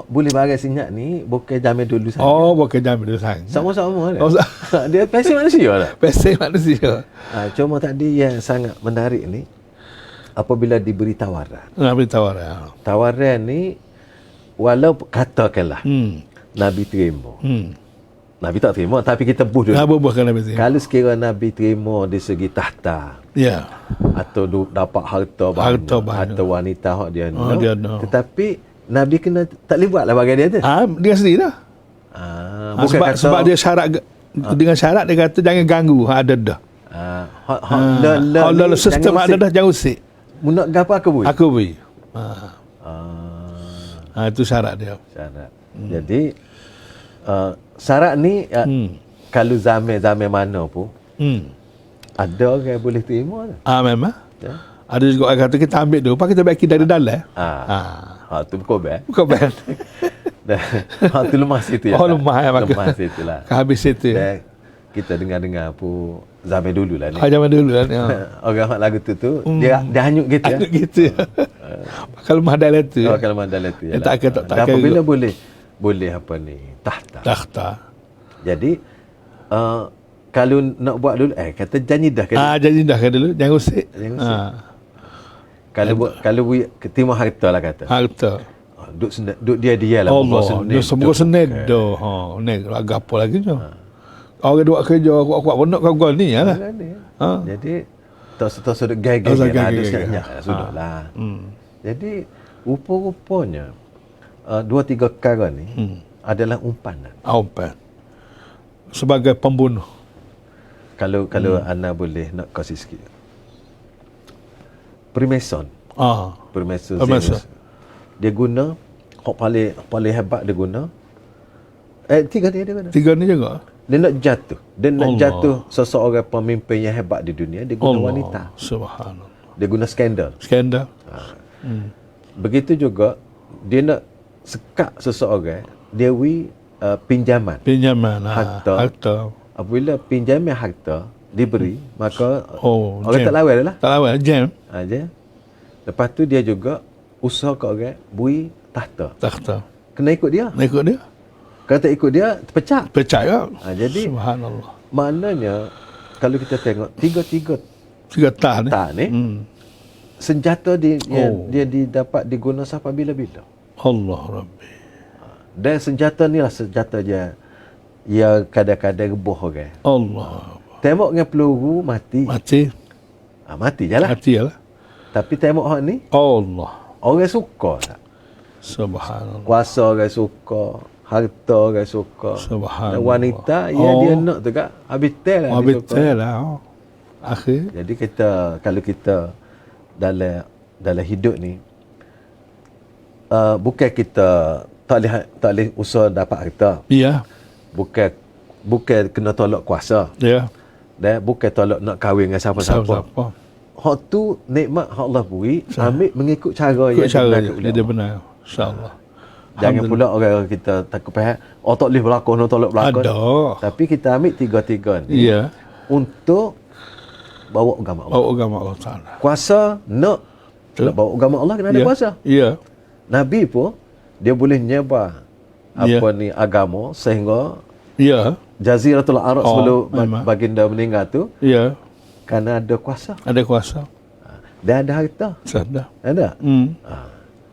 Boleh bagai senyap ni bukan zaman dulu saja. Bukan zaman dulu saja. Sama-sama lah. Dia pasal manusia lah. Pasal manusia. Cuma tadi yang sangat menarik ni, apabila diberi tawaran. Tawaran ni, walau katakanlah Nabi terima. Nabi tak terima, tapi kita buh dulu. Kalau sekiranya Nabi terima di segi tahta, atau dapat harta banyak, atau wanita hak dia nak, tetapi Nabi kena tak boleh buat lah bagi dia tu. Dia sendiri lah. Sebab dia syarat, dengan syarat dia kata jangan ganggu ada dah. Sistem ada dah, jangan usik. Nak gapa aku bui. Itu syarat dia. Jadi syarat ni kalau zaman mana pun ada orang boleh terima lah. Memang. Ada juga orang kata kita ambil dulu, kita baiki dari dalam. Tu bukan band. Tu lemah situ ya. Lemah situ lah. Habis situ. Kita dengar pun zaman dulu lah ni. Zaman dulu lah ni. Orang hak lagu tu dia hanyut gitu ya. Gitu. Kalau mahdalah tu. Kalau mahdalah tu ya. Tak apabila boleh apa ni? Tahta. Jadi kalau nak buat dulu kata janji dah kan. Janji dah kan dulu, jangan usik. Kalau ketimah harta lah kata. Duk dia lah. Allah, semua sened dah. Ni agak apa lagi tu. Orang dua kerja kuat-kuat pun nak kau ni lah. Jadi tak sudah gagah ada senyapnya. Sudahlah. Jadi rupa-rupanya 2-3 perkara ni adalah umpan. Sebagai pembunuh. Kalau anda boleh nak kasih sikit. Freemason. Dia guna hak paling hebat dia guna. 3 ni dia guna. 3 ni juga. Dia nak jatuh. Dia nak jatuh seseorang pemimpin yang hebat di dunia, dia guna wanita. Subhanallah. Dia guna skandal. Begitu juga dia nak sekat seseorang, dia pinjaman harta. Apabila pinjaman harta diberi, maka orang tak lawan lah. Tak lawan, jam. Lepas tu dia juga usaha ke orang bui tahta. kena ikut dia. Ikut dia. Kalau tak ikut dia, terpecah. Percaya. Jadi, Subhanallah. maknanya, kalau kita tengok, tiga-tiga 3 tahun tak ni, senjata dia didapat diguna sampai bila-bila. Allah Rabbi. Dan senjata ni lah senjata dia yang kadang-kadang rebuh orang. Allah. Tembak dengan peluru, mati. Mati. Mati je lah. Mati lah. Tapi tembak hak ni, Allah. orang suka tak? Subhanallah. Kuasa orang suka, harta orang suka. Subhanallah. Dan wanita yang dia nak tu kak, habis tel lah. dia suka. Betul lah. Akhir. Jadi kalau kita dalam hidup ni, bukan kita tak boleh usaha dapat harta. Ya. Bukan kena tolak kuasa. Ya. Dan bukan tolak nak kahwin dengan siapa-siapa. Hak tu nikmat hak Allah beri, ambil mengikut cara Ikut yang cara dia dia benar. InsyaAllah. Jangan pula orang kita takut faham, tak boleh berlakon, tolak berlakon. Ada. Tapi kita ambil tiga-tiga ni Ya. untuk bawa agama Allah. Bawa agama Allah Ta'ala. Kuasa nak bawa agama Allah kena ada Ya. kuasa. Ya. Nabi pun dia boleh nyebar ni agama sehingga Ya. Jaziratul Arab sebelum memang. baginda meninggal tu Ya. kerana ada kuasa Ada kuasa. dan ada harta. Sudah. Ada.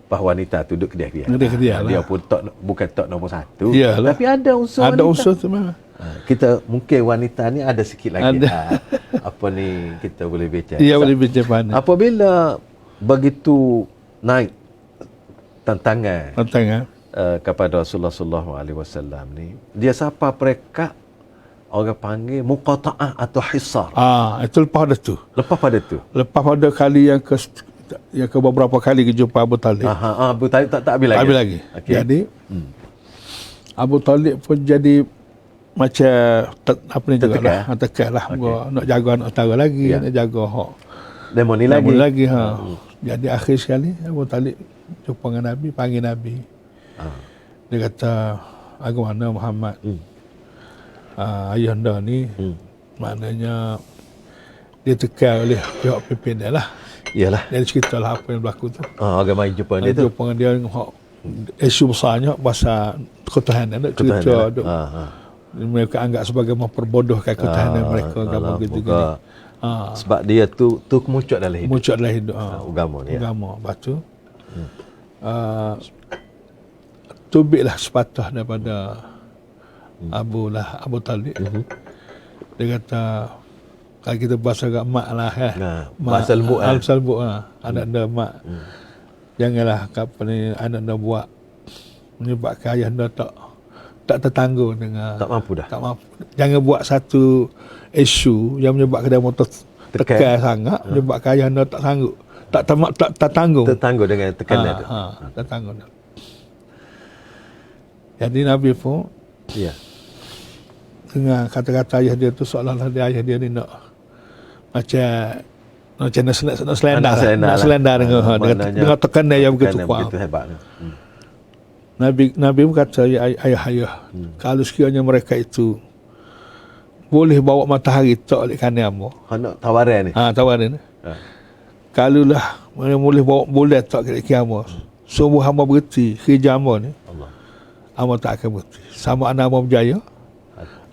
Bahawa wanita tu duduk kedai dia. Kedai dia Dia lah. pun bukan top nombor 1. Iyalah. Tapi ada unsur Ada wanita. unsur tu memang. Kita mungkin wanita ni ada sikit lagi. Ada. Apa ni kita boleh bincang. Ya, boleh bincang pandai. Apabila begitu naik tantangan Tantangan. kepada Rasulullah sallallahu alaihi wasallam ni, dia siapa perekat orang panggil muqata'ah atau hisar. Itu lepas dah tu. Lepas pada tu. Lepas pada kali yang ke beberapa kali ke jumpa Abu Talib. Abu Talib tak habis lagi. Habis lagi. Okay. Jadi Abu Talib pun jadi macam apa ni juga lah. Tekan lah. Nak jaga anak tara lagi, nak jaga hak. Demo ni lagi. Jadi akhir sekali Abu Talib jumpa dengan Nabi, panggil Nabi. Dia kata, "Aku mana Muhammad? Ayah anda ni maknanya dia tekan oleh pihak pimpinan lah." Iyalah. Dia cerita lah apa yang berlaku tu. Orang main jumpa dia tu. Jumpa dengan dia isu besarnya pasal ketahanan. Nak cerita duk. Mereka anggap sebagai memperbodohkan ketahanan mereka. Gitu. Sebab dia tu kemuncak dalam hidup. Kemuncak dalam hidup. Agama ni. Agama. Lepas tu tubiklah sepatah daripada Abu Talib. Dia kata, kalau kita bahasa kat mak lah bahasa lembut bahasa lembut anak-anak mak. Janganlah apa ni anak-anak buat menyebabkan ayah anda tak tertangguh dengan tak mampu dah. Tak mampu. Jangan buat satu isu yang menyebabkan dia motor tekan sangat, menyebabkan ayah anda tak sanggup. Tak tanggung. Tertangguh dengan tekanan tu. Tak tanggung. Jadi Nabi pun dengan kata-kata ayah dia tu seolah-olah ayah dia ni nak macam nak selendar dengan tekanan yang begitu kuat. Hebat. Nabi pun kata, ayah, kalau sekiranya mereka itu boleh bawa matahari tak oleh kanan amo. Nak tawaran ni. Tawaran ni. Kalaulah boleh bawa bulan tak ke kiamat. Semua hamba berhenti kerja amo ni. Amo tak akan berhenti. Sama ada amo berjaya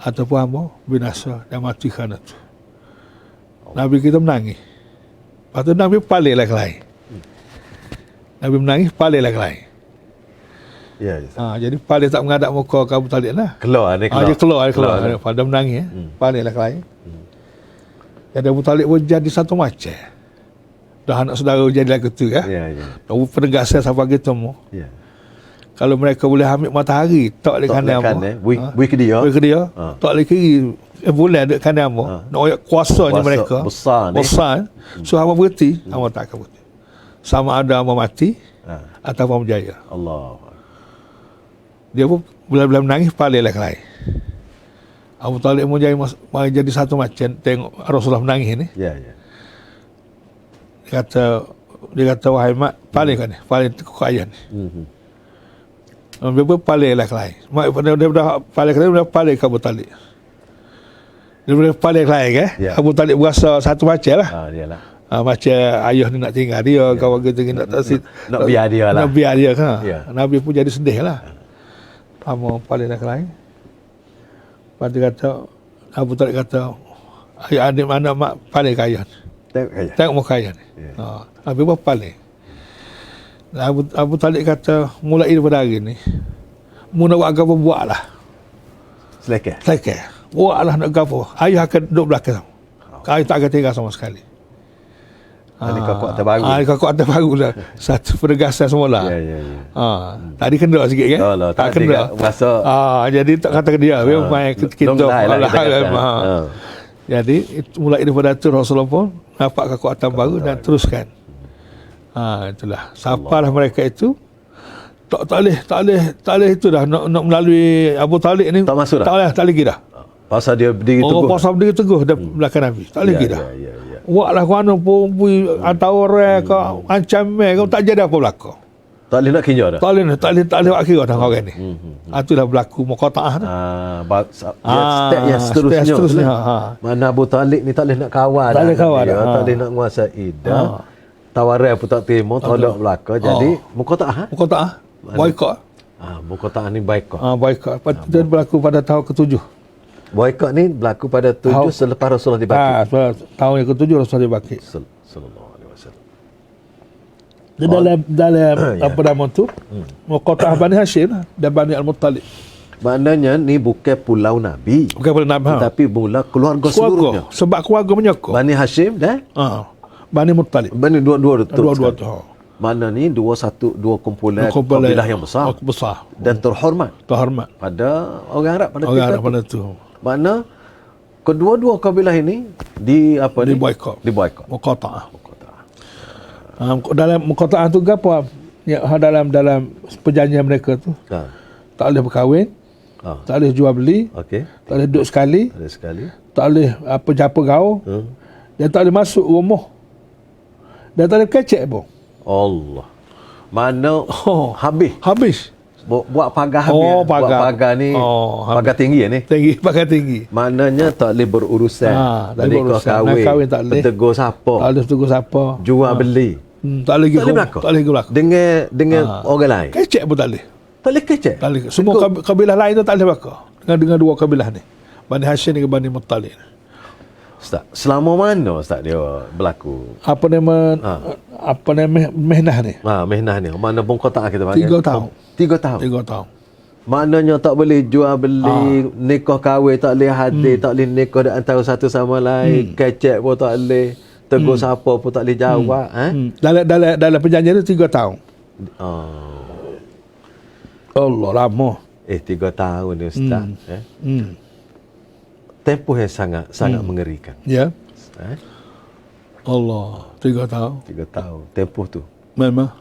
ataupun amo binasa dan mati kerana tu. Nabi kita menangis. Lepas tu Nabi paling lagi lain. Nabi menangis paling lagi lain. Ya. Jadi paling tak menghadap muka Abu Talib lah. Keluar. Dia keluar. Pada menangis. Paling lagi lain. Jadi Abu Talib pun jadi satu macam. Dah anak saudara jadi lagu tu kan. Ya. Penegasan sampai kita semua. Ya. Kalau mereka boleh ambil matahari, tak boleh kanan apa. Bui ke dia. Tak boleh kiri. Bulan dek kanan apa. Nak ayat kuasanya mereka. Besar ni. So hamba berhenti, hamba tak akan berhenti. Sama ada hamba mati atau hamba berjaya. Allah. Dia pun bila-bila menangis paling lain. Abu Talib pun jadi satu macam tengok Rasulullah menangis ni. Ya. Dia kata wahai mak, paling kan ni, paling kekayaan ni. Dia pun paling lain. Mak dia dah paling ke Abu Talib. Dia boleh paling lain kan. Abu Talib berasa satu macam lah. Dialah. Macam ayah ni nak tinggal dia, kawan kita nak biar dia lah. Nak biar dia kan. Nabi pun jadi sedih lah. Amo paling nak lain. Lepas tu kata, Abu Talib kata, adik mana mak paling kaya. Tengok muka kaya ni. Habis apa paling? Abu Talib kata, mulai daripada hari ni, mu nak buat agama buatlah. Selekeh. Buatlah nak agama. Ayah akan duduk belakang. Ayah tak akan tinggal sama sekali. Ini kakak terbaru. Kakak terbaru lah. Satu penegasan semula. Ya. Tadi kena sikit kan? Tak kena. Jadi tak kata ke dia. Main kita. Jadi mulai daripada itu Rasulullah pun nampak kekuatan baru dan teruskan. Itulah. Sapalah mereka itu tak boleh itu dah nak melalui Abu Talib ni. Tak masuk dah. Tak lagi dah. Pasal dia berdiri teguh. Pasal berdiri teguh dah belakang Nabi. Tak lagi dah. Ya. Buatlah kuana pun hantar orang ke ancam ke tak jadi apa berlaku. Tak boleh nak kinjau dah. Tak boleh buat kira dah orang ni. Itulah berlaku muqata'ah dah. Step yang seterusnya. Mana Abu Talib ni tak boleh nak kawal. Tak boleh nak menguasai dah. Tawaran pun tak terima, tolak belaka. Jadi muqata'ah. Boykot. Muqata'ah ni boykot. Boykot. Dia berlaku pada tahun ke-7. Boykot ni berlaku pada 7 selepas Rasulullah dibangkit. Tahun yang ke-7 Rasulullah dibangkit. Sallallahu alaihi wasallam. Dalam apa nama tu? Muqata'ah Bani Hashim dan Bani Al-Muttalib. Maknanya ni bukan pulau Nabi. Bukan pulau Nabi. Tetapi mula keluarga seluruhnya. Sebab keluarga menyokong. Bani Hashim dan Bani Muttalib. Bani dua-dua tu. Mana ni dua kumpulan kabilah yang besar dan terhormat pada orang Arab pada tu. Mana kedua-dua kabilah ini diboykot. Muqata'ah. Dalam muqata'ah tu apa? Ya, dalam perjanjian mereka tu. Tak boleh berkahwin. Tak boleh jual beli. Tak boleh duduk sekali. Tak boleh japa gaul. Dan tak boleh masuk rumah. Dan tak boleh kecek pun. Allah. Mana habis. Buat pagar habis. Buat pagar ni pagar tinggi ni. Pagar tinggi. Maknanya tak boleh berurusan. Nikah kahwin tak boleh. Tegur siapa. Jual beli. Tak boleh berlaku. Dengan orang lain. Kecek pun tak boleh. Tak boleh kecek. Semua kabilah lain tu tak boleh berlaku. Dengan dua kabilah ni. Bani Hashim dengan Bani Muttalib. Ustaz, selama mana Ustaz dia berlaku? Apa nama mehnah ni? Mehnah ni. Mana muqata'ah kita panggil? 3 tahun. 3 tahun. Maknanya tak boleh jual beli, nikah kahwin tak boleh hadir, tak boleh nikah antara satu sama lain, kecek pun tak boleh, tegur siapa pun tak boleh jawab. Dalam perjanjian tu 3 tahun. Allah lama. 3 tahun ni Ustaz. Tempoh yang sangat mengerikan. Ya. Allah, 3 tahun. 3 tahun. Tempoh tu. Memang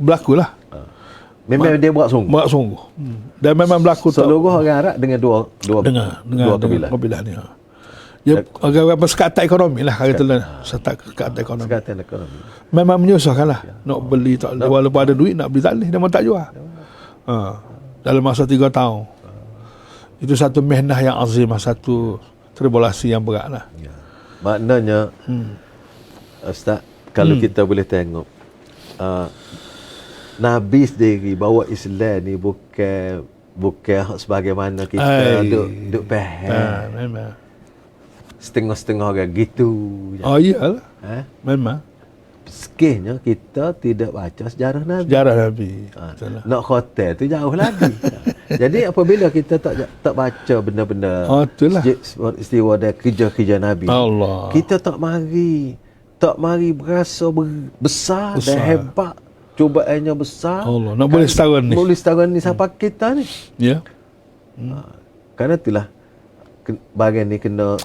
berlaku lah. Memang dia buat sungguh. Dan memang berlaku seluruh orang Arab dengan dua kabilah ni. Dia agak bersekatan ekonomi lah kata lah. Sekatan ekonomi. Memang menyusahkan lah. Nak beli tak boleh. Walaupun ada duit nak beli tak boleh. Dia memang tak jual. Dalam masa 3 tahun. Itu satu mehnah yang azimah, satu tribulasi yang berat lah. Maknanya Ustaz, kalau kita boleh tengok Nabi sendiri bawa Islam ni bukan sebagaimana kita duk faham. Memang setengah-setengah orang gitu. Iyalah. Memang Sekiranya kita tidak baca sejarah Nabi. Nak khotel tu jauh lagi. Jadi apabila kita tak baca benda-benda istiwa dan kerja-kerja Nabi, kita tak mari berasa besar dan hebat, cubaannya besar. Nak boleh setahun ni sampai kita ni. Ya. Kerana itulah bagian ni kena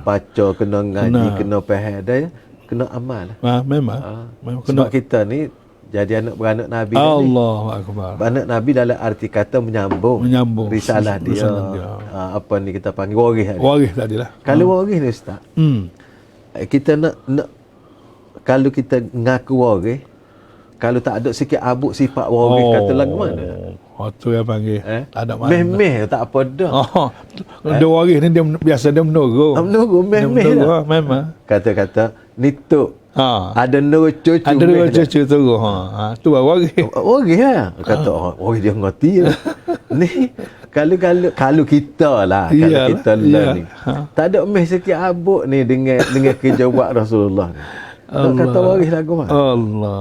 baca, kena ngaji, kena faham dan kena amal. Memang. Sebab kita ni jadi anak beranak Nabi. Allahu akbar. Anak Nabi dalam arti kata menyambung risalah dia. Apa ni kita panggil waris tadilah. Kalau waris ni Ustaz, kita nak kalau kita ngaku waris, kalau tak ada sikit abuk sifat waris, kata lagu mana? Tu yang panggil. Tak ada mana. Meh tak apa dah. Dia waris ni dia biasa dia menurut. Menurut meh. Memang. Kata-kata ni tok Ada nurut cucu. Ada dua cucu terus. Tu baru waris. Waris lah. Kata waris dia ngerti lah. Ni kalau kita lah, kalau kita lah ni. Tak ada emas sikit abuk ni dengan kerja buat Rasulullah ni. Nak kata waris lagu mana? Allah.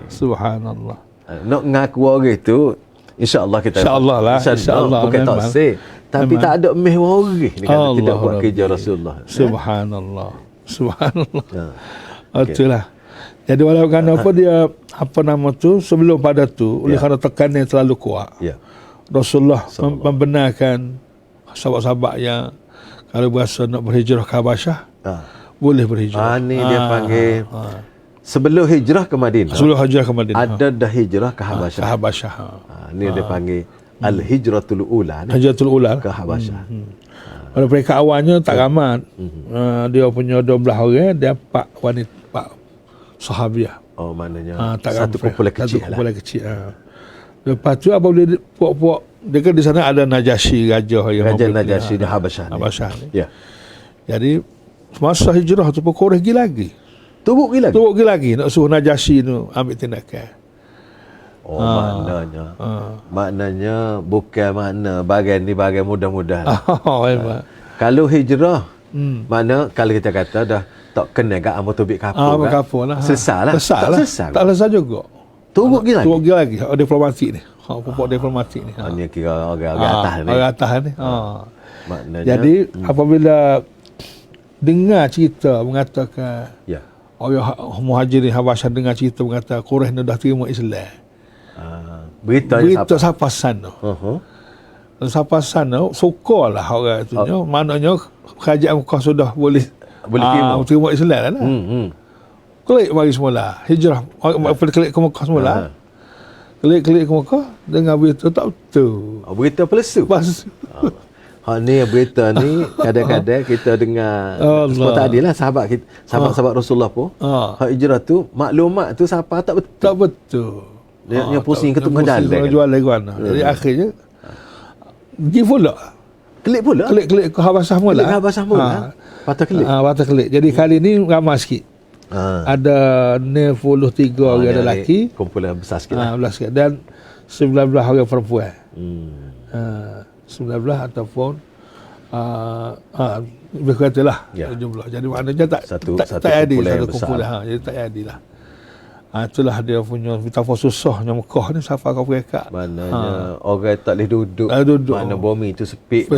Subhanallah. Nak ngaku waris tu insya-Allah kita insya-Allah bukan tak say. Tapi tak ada emas waris ni kalau tidak buat kerja Rasulullah. Subhanallah. Itulah. Jadi walaupun apa dia apa nama tu sebelum pada tu oleh kerana tekanan yang terlalu kuat. Rasulullah membenarkan sahabat-sahabat yang kalau berasa nak berhijrah ke Habasyah boleh berhijrah. Ni dia panggil sebelum hijrah ke Madinah. Sebelum hijrah ke Madinah. Ada dah hijrah ke Habasyah. Ke Habasyah. Ni dia panggil al-hijratul ula. Hijratul ula ke Habasyah. Pada mereka awalnya tak ramai. Dia punya 12 orang, dia 4 wanita, 4 sahabiah. Oh, maknanya satu kumpulan kecil lah. Lepas tu apabila puak-puak dia kan di sana ada Najasyi raja yang Raja Najasyi di Habasyah ni. Ya. Jadi masa hijrah tu Quraisy pergi lagi. Tubuk lagi nak suruh Najasyi tu ambil tindakan. Maknanya bukan makna bagian ni bagian mudah-mudah. Kalau hijrah mana kalau kita kata dah tak kena kat ambo tubik kapur kan. Selesai lah. Tak selesai juga. Tubuk lagi. Diplomatik ni. Pupuk diplomatik ni. Ni kira orang atas ni. Orang atas ni. Maknanya jadi apabila dengar cerita mengatakan orang Muhajirin Habasyah dengar cerita mengatakan Quraisy dah terima Islam. Berita siapa sana. Siapa sana sukarlah orang tu. Maknanya kerajaan Mekah sudah boleh terima Islam lah. Klik mari semula. Hijrah. Klik ke Mekah semula. Klik ke Mekah dengan berita tak betul. Berita palsu. Ni berita ni kadang-kadang kita dengar seperti tadi lah sahabat Rasulullah pun. Hijrah tu maklumat tu siapa tak betul. Tak betul. Dia pusing ke tengah jalan. Jual lagi mana. Jadi akhirnya pergi pula. Klik ke Habasyah mula. Patah klik. Jadi kali ni ramai sikit. Ada 93 orang lelaki. Kumpulan besar sikit lah. Besar sikit. Dan 19 orang perempuan. 19 ataupun lebih kurang lah jumlah. Jadi maknanya tak adil satu kumpulan. Jadi tak adil lah. Itulah dia punya betapa susahnya Mekah ni sampai kau mereka. Maknanya orang tak boleh duduk. Mana bumi tu sepik.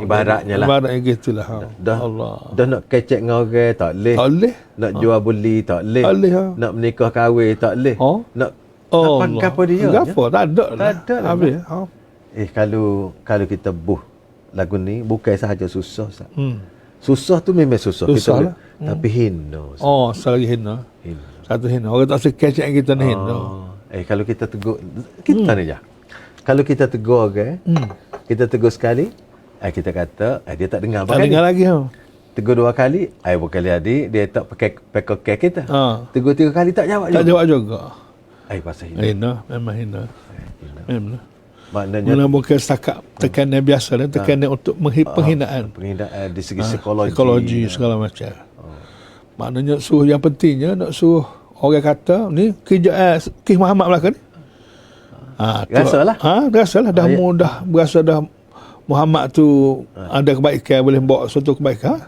Ibaratnya lah. Ibaratnya gitulah. Dah nak kecek dengan orang tak boleh. Nak jual beli tak boleh. Nak menikah kahwin tak boleh. Nak apa dia? Apa? Tak ada lah. Habis. Kalau kita lagu ni bukan sahaja susah. Susah tu memang susah. Kita tapi hina. Selagi hina. Satu hina. Orang tak sekecek kita ni hina. Kalau kita tegur kita ni je. Kalau kita tegur kita tegur sekali, kita kata dia tak dengar tak dengar lagi. Tegur 2 kali, bukan kali dia tak pakai kita. Tegur 3 kali tak jawab juga. Tak jawab juga. Pasal hina. Memang hina. Memang. Maknanya bukan setakat tekanan biasa dan tekanan untuk penghinaan di segi psikologi segala macam. Maknanya suruh yang pentingnya nak suruh orang kata ni kerja Kisah Muhammad belaka ni. Rasalah dah mudah berasa dah Muhammad tu ada kebaikan boleh bawa suatu kebaikan.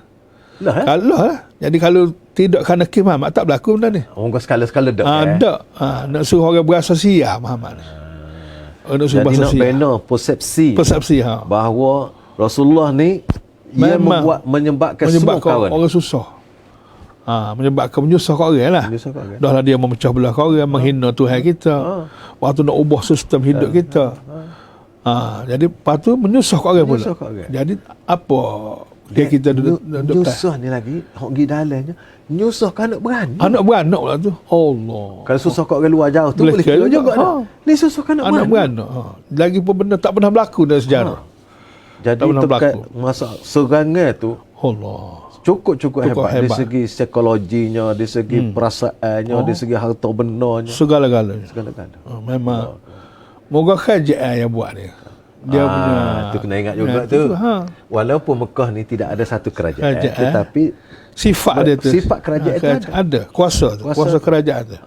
Lah. Jadi kalau tidak kerana Kisah Muhammad tak berlaku benda ni. Orang skala-skala dak. Nak suruh orang berasa sia Muhammad ni. Jadi nak bina persepsi bahawa Rasulullah ni ia menyebabkan semua kawan orang susah. Menyebabkan menyusahkan orang lah. Dah lah dia memecah belah orang, menghina Tuhan kita. Waktu nak ubah sistem hidup kita. Jadi lepas tu menyusahkan orang pula. Jadi apa kita duduk nyusah ni lagi hok gi dalamnya nyusahkan anak beranak pula tu. Allah. Kalau susah kat orang luar jauh tu boleh kira juga. Ni susahkan anak beranak. Lagi pun benda tak pernah berlaku dalam sejarah. Jadi dekat masa serangan tu Allah cukup hebat dari segi psikologinya, dari segi perasaannya, dari segi harta bendanya, segala-galanya. Memang moga kerajaan yang buat ni. Dia punya tu kena ingat juga tu. Walaupun Mekah ni tidak ada satu kerajaan. Tetapi sifat dia tu, sifat kerajaan itu ada. Kuasa kerajaan tu.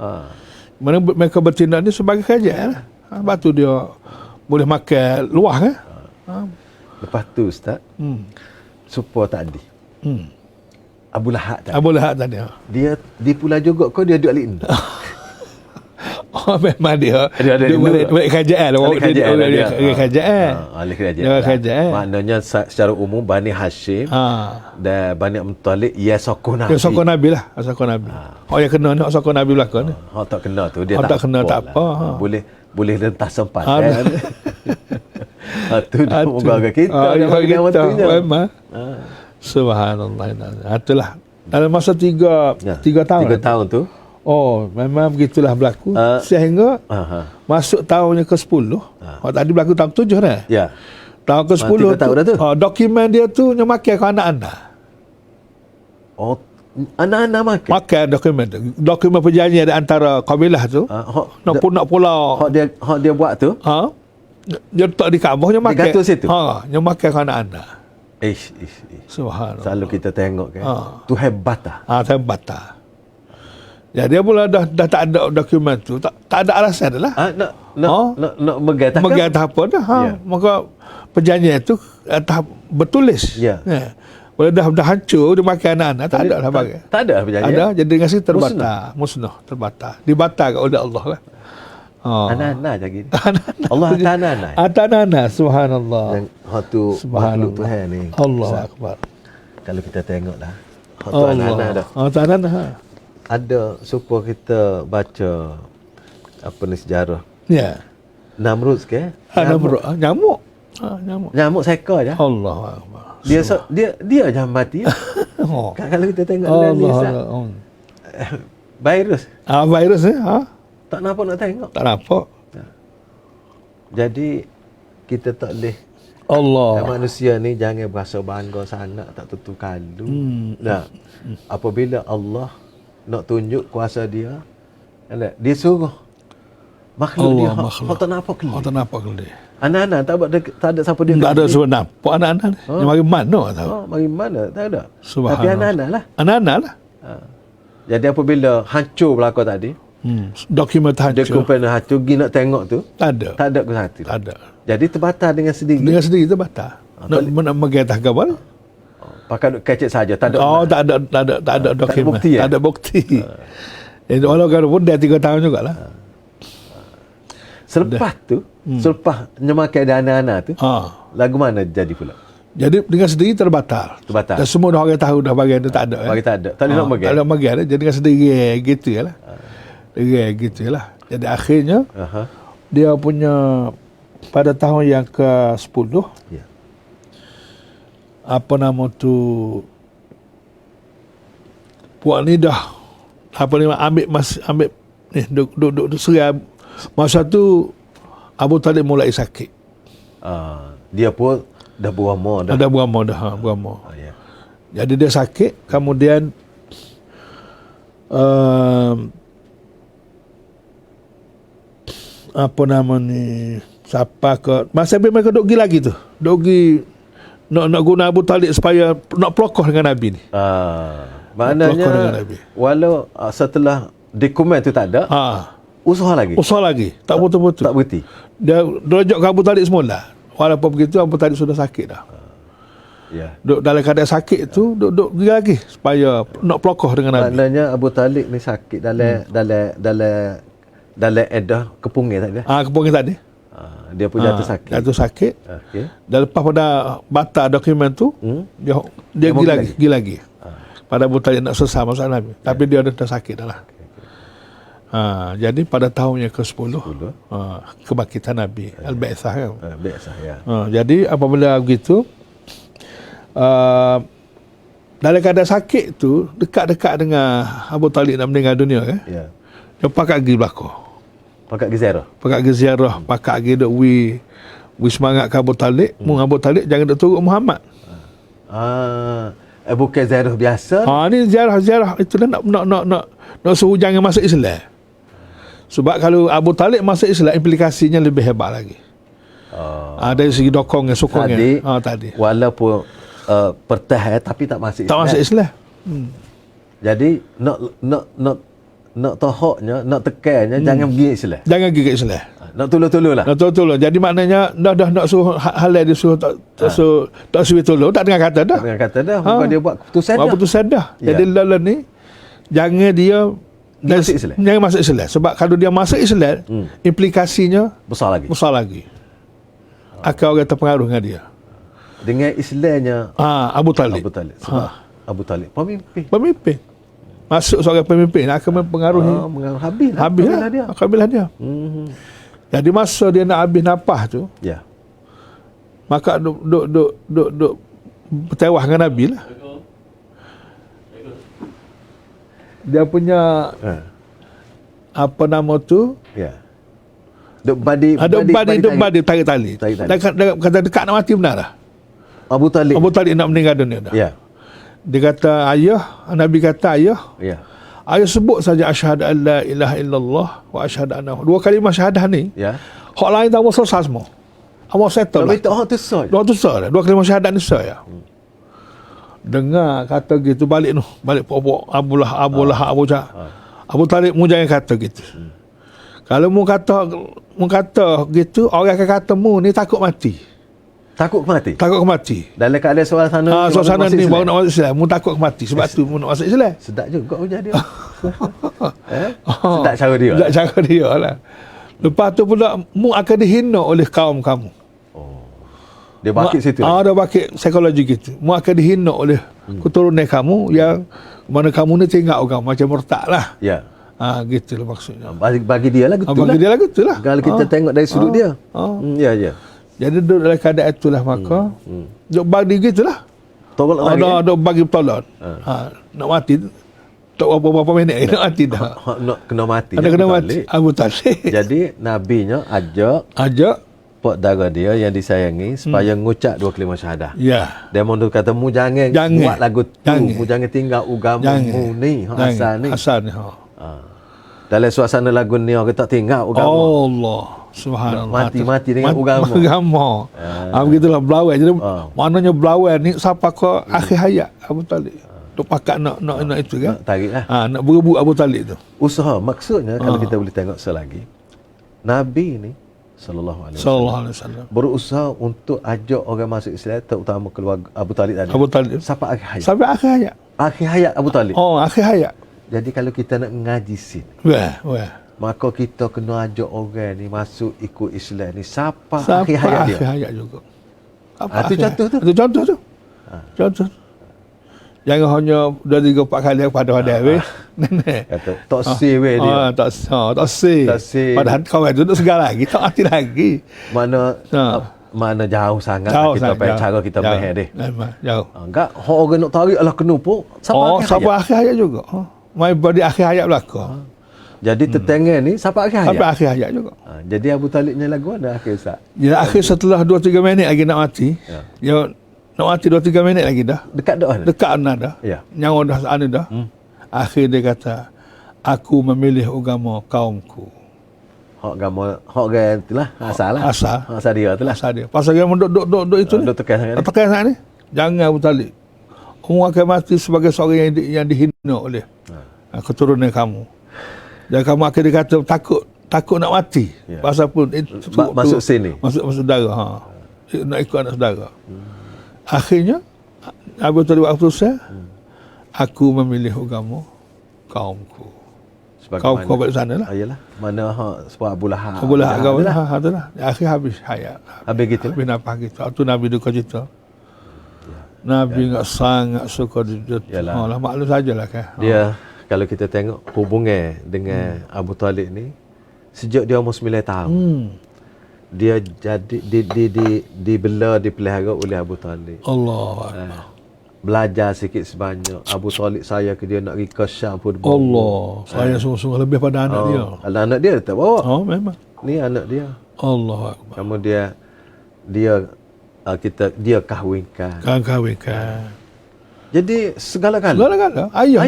Mana mereka bertindak ni sebagai kerajaan lah. Lepas tu dia boleh makan luas kan. Lepas tu Ustaz, supaya tadi Abu Lahab tadi. Dia di pula juga kau dia duduk alik. Memang dia balik kerajaan. Kerajaan. Maknanya secara umum Bani Hashim dan Bani Muttalib sokong Nabi. Sokong Nabi lah. Yang kena ni sokong Nabi belakang ni. Tak kena tu dia tak kena tak apa. Boleh rentas sempat kan. Tu dia moga kita bagi waktunya. Memang. Subhanallah. Itulah dalam masa 3 tahun. 3 tahun tu. Memang begitulah berlaku sehingga masuk tahunnya ke-10. Tadi berlaku tahun 7 dah. Ya. Tahun ke-10 tu. Dokumen dia tu nyemakai ke anak-anak. Anak-anak makan dokumen tu. Dokumen perjanjian di antara kabilah tu. Nak pulau. Hak dia buat tu. Dia letak di Kaabah nyemakai. Dia gantung situ. Nyemakai ke anak-anak. Subhanallah. Selalu kita tengok kan. Tu hebat ah. Hebat ah. Ya, dia pula dah tak ada dokumen tu, tak ada alasan dah lah. Nak megat apa dah. Maka perjanjian itu bertulis. Ya. Bila dah hancur dia makan anak-anak, tak ada lah bagi. Tak ada perjanjian. Ada, jadi dengan situ musnah, terbatal. Dibatalkan oleh Allah lah. Anak-anak je gini. Allah anak-anak. Anak-anak, subhanallah. Yang tu makhluk Tuhan ni. Allah Akbar. Kalau kita tengok lah. Tu anak-anak dah. Anak-anak. Ada supaya kita baca apa ni sejarah. Ya. Namrud ke? Nyamuk. Nyamuk seekor je. Allah Akbar. Dia jangan mati. Kalau kita tengok virus. Virus ni. Tak nampak nak tengok. Tak nampak. Jadi kita tak boleh. Manusia ni jangan berasa bangga sangat tak tentu kalu. Apabila Allah nak tunjuk kuasa dia, dia suruh makhluk dia hak tak nampak kelih. Anak-anak tak ada siapa dia. Tak ada siapa nampak anak-anak ni. Mari mana tahu. Mari mana tak ada. Tapi anak-anak lah. Jadi apabila hancur belaka tadi, dokumen hancur. Dokumen hancur, pergi nak tengok tu, tak ada ke satu. Tak ada. Jadi terbatal dengan sendiri. Dengan sendiri terbatal. Nak mengetah gambar. Pakai duk kecek saja, tak ada. Tak ada dokumen. Tak ada bukti. Jadi walaupun pun dah 3 tahun jugalah. Selepas tu, selepas nyemakai anak-anak tu, lagu mana jadi pula? Jadi dengan sendiri terbatal. Dan semua orang tahu dah bagian tu tak ada. Tak boleh nak bagi. Tak boleh bagi. Jadi dengan sendiri gitu lah. Gitu lah. Jadi akhirnya dia punya pada tahun yang ke-10 apa nama tu puak ni dah ambil ni duduk serai. Masa tu Abu Talib mulai sakit. Dia pun dah berumur dah. Berumur. Jadi dia sakit, kemudian apa nama ni, siapa ke masa mereka duk pergi lagi tu. Duk pergi nak guna Abu Talib supaya nak pelokoh dengan Nabi ni. Maknanya walau setelah dokumen tu tak ada, usaha lagi. Tak betul-betul. Tak berhenti. Dia rojok ke Abu Talib semula. Walaupun begitu Abu Talib sudah sakit dah. Duk dalam keadaan sakit tu duk pergi lagi supaya nak pelokoh dengan Nabi. Maknanya Abu Talib ni sakit dalam edah kepungin tadi. Kepungin tadi. Dia pun jatuh sakit. Dan lepas pada batal dokumen tu, dia pergi lagi. Pada Abu Talib nak selesai masa Nabi. Tapi dia dah sakit dah lah. Jadi pada tahun yang ke-10 kebangkitan Nabi Al-Ba'tsah kan. Jadi apabila begitu dalam keadaan sakit tu dekat-dekat dengan Abu Talib nak meninggal dunia kan. Dia pakat pergi belakang. Pakat pergi ziarah, pakat pergi duk wi semangat ke Abu Talib. Abu Talib jangan duk turut Muhammad. Bukan ziarah biasa. Ni ziarah itulah nak suruh jangan masuk Islam. Sebab kalau Abu Talib masuk Islam, implikasinya lebih hebat lagi. Dari segi dokongnya, sokongnya. Tadi. Walaupun pertah tapi tak masuk Islam. Tak masuk Islam. Jadi nak tohoknya, nak tekannya jangan pergi Islam. Jangan pergi ke Islam. Nak tolong-tolong lah. Nak tolong. Jadi maknanya dah nak suruh halal dia suruh tak suruh tolong, tak dengar kata dah. Tak dengar kata dah. Bukan dia buat keputusan dah. Buat keputusan dah. Jadi lalu ni jangan dia masuk Islam. Jangan masuk Islam. Sebab kalau dia masuk Islam, implikasinya besar lagi. Akan orang terpengaruh dengan dia. Dengan Islamnya Abu Talib. Sebab Abu Talib pemimpin. Masuk seorang pemimpin akan mempengaruhi. Habislah dia. Jadi masa dia nak habis nafas tu, maka duk bertewah dengan Nabi lah. Dia punya apa nama tu? Duk badi tarik tali. Kata dekat nak mati benar dah. Abu Talib nak meninggal dunia dah. Dia kata Nabi kata ayah sebut saja asyhadu an la ilaha illallah wa asyhadu anna. Dua kalimah syahadah ni. Hak lain tak mau selesai semua. Amal settle lah. Dua kalimah syahadah ni saya. Dengar kata gitu balik pokok Abu Lahab Abu Talib mu jangan kata gitu. Kalau mu kata gitu, orang akan kata mu ni takut mati. Takut mati. Dalam keadaan suasana ni baru nak masuk Islam, mu takut mati. Sebab tu mu nak masuk Islam. Sedap juga ujar dia. Sedap cara dia lah. Lepas tu pula mu akan dihina oleh kaum kamu. Dia bakit situ. Dia bakit psikologi gitu. Mu akan dihina oleh keturunan kamu yang mana kamu ni tengok agama macam murtad lah. Gitulah maksudnya. Bagi dia lah gitulah. Kalau kita tengok dari sudut dia. Jadi duduk dalam keadaan itulah maka duk bagi gitulah. Duk bagi tolong. Nak mati tak berapa minit nak mati dah. Nak kena mati. Abu Talib. Jadi nabinya ajak pak dara dia yang disayangi supaya ngucap dua kalimah syahadah. Dia mau kata mu jangan buat lagu tu, mu jangan tinggal agamamu ni, asal ni. Dalam suasana lagu ni orang tak tinggal agama. Allah Subhanallah. Mati dengan agama. Begitulah belawan. Jadi maknanya belawan ni sampai ke akhir hayat Abu Talib. Duk pakat nak itu kan. Nak tarik lah. Nak berebut Abu Talib tu. Usaha maksudnya kalau kita boleh tengok selagi Nabi ni sallallahu alaihi wasallam berusaha untuk ajak orang masuk Islam, terutama keluarga Abu Talib tadi. Sampai akhir hayat. Akhir hayat Abu Talib. Akhir hayat. Jadi kalau kita nak ngaji sini, maka kita kena ajak orang ni masuk ikut Islam ni sampai akhir hayat dia. Akhir hayat juga. Itu contoh tu. Contoh. Jangan hanya 2-3-4 kali pada weh. Kata tak say weh dia. Tak say. Padahal kawan tu duduk segar lagi, tak mati lagi. Mana jauh sangat kita pakai cara kita main deh. Jauh. Enggak orang nak tarik lah kena pun sampai akhir hayat juga. Mai pada akhir hayat belaka. Jadi tetangga ni sampai akhir hayat. Sampai akhir hayat juga. Jadi Abu Talibnya lagu ada akhir Ustaz. Dia akhir setelah 2-3 minit lagi nak mati. Dia nak mati 2-3 minit lagi dah. Dekat dah. Nyawa dah sana dah. Akhir dia kata, aku memilih agama kaumku. Hak itulah asal dia itulah. Pasal dia duduk itu ni. Tekan sangat ni. Jangan Abu Talib. Kamu akan mati sebagai seorang yang dihina oleh keturunan kamu. Dan kamu akan dikata takut nak mati. Pasal pun masuk sini. Masuk darah. Nak ikut anak saudara. Akhirnya Abu Talib berkata, aku memilih agama kaumku. Kaum balik sana lah. Ayalah. Mana sebab Abu Lahab. Itulah. Akhir habis hayat. Habis gitu. Habis nafas gitu. Itu Nabi duka cerita. Nabi sangat suka dia. Maklum sajalah kan. Dia kalau kita tengok hubungan dengan Abu Talib ni sejak dia umur 9 tahun. Dia jadi dibela, dipelihara oleh Abu Talib. Allah. Belajar sikit sebanyak. Abu Talib saya ke dia nak pergi ke Syam pun. Allah. Saya sungguh-sungguh lebih pada anak dia. Anak dia tak bawa. Memang. Ni anak dia. Allah. Kemudian dia kahwinkan. Jadi segala-gala. Ayah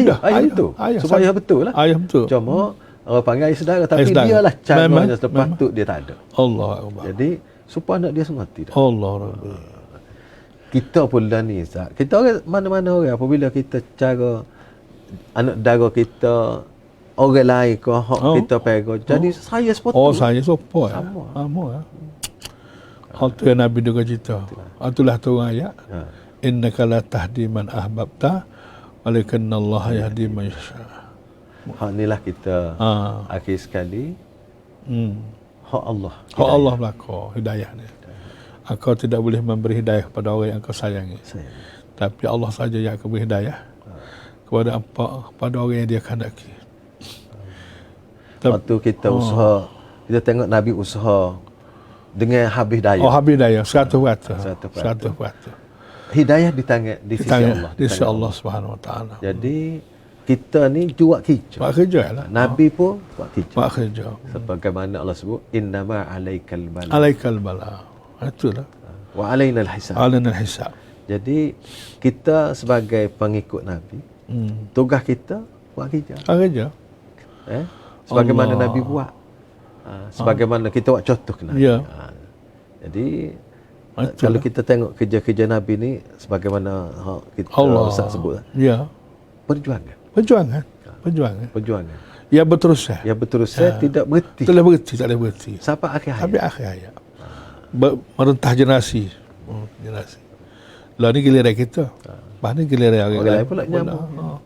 tu. Supaya betul lah. Ayah betul. Cuma orang panggil ayah saudara, tapi dialah caranya sepatut dia tak ada. Allah. Jadi supaya anak dia semua mati dah. Allah Rabbi. Kita pula ni Ustaz. Kita orang mana-mana orang apabila kita cara anak dara kita orang lain ke hak kita pegang. Jadi saya sepotong. Oh, saya sopo ya. Sama. Sama ya. Itu yang Nabi juga cerita. Itulah tu ayat. Innaka la tahdi man ahbabta walakinna Allah yahdi man yasha. Hak inilah kita akhir sekali. Hak Allah. Hak Allah belaka hidayah ni. Engkau tidak boleh memberi hidayah kepada orang yang kau sayangi. Tapi Allah saja yang akan beri hidayah kepada orang yang dia kehendaki. Waktu kita usaha, kita tengok Nabi usaha dengan habis daya. Oh, habis daya, 100%. 100%. Hidayah di tangan di sisi Allah. Di sisi Allah Subhanahu Wa Taala. Jadi kita ni buat kerja. Buat kerja lah. Nabi pun buat kerja. Buat kerja. Sebagaimana Allah sebut, innama alaikal bala. Alaikal bala. Itulah. Wa alainal hisab. Alainal hisab. Jadi kita sebagai pengikut Nabi, tugas kita buat kerja. Buat kerja. Sebagaimana Allah. Nabi buat. Sebagaimana kita buat contoh ke Nabi. Ya. Jadi kalau kita tengok kerja-kerja Nabi ni sebagaimana kita Ustaz sebut, ya, perjuangan. Perjuangan. Ya berterusan. Ya berterusan, tidak berhenti. Tak boleh berhenti. Sampai akhir hayat. Sampai akhir hayat. Merentah generasi. Lah ni giliran kita. Lepas ni giliran orang lain pula nyambung.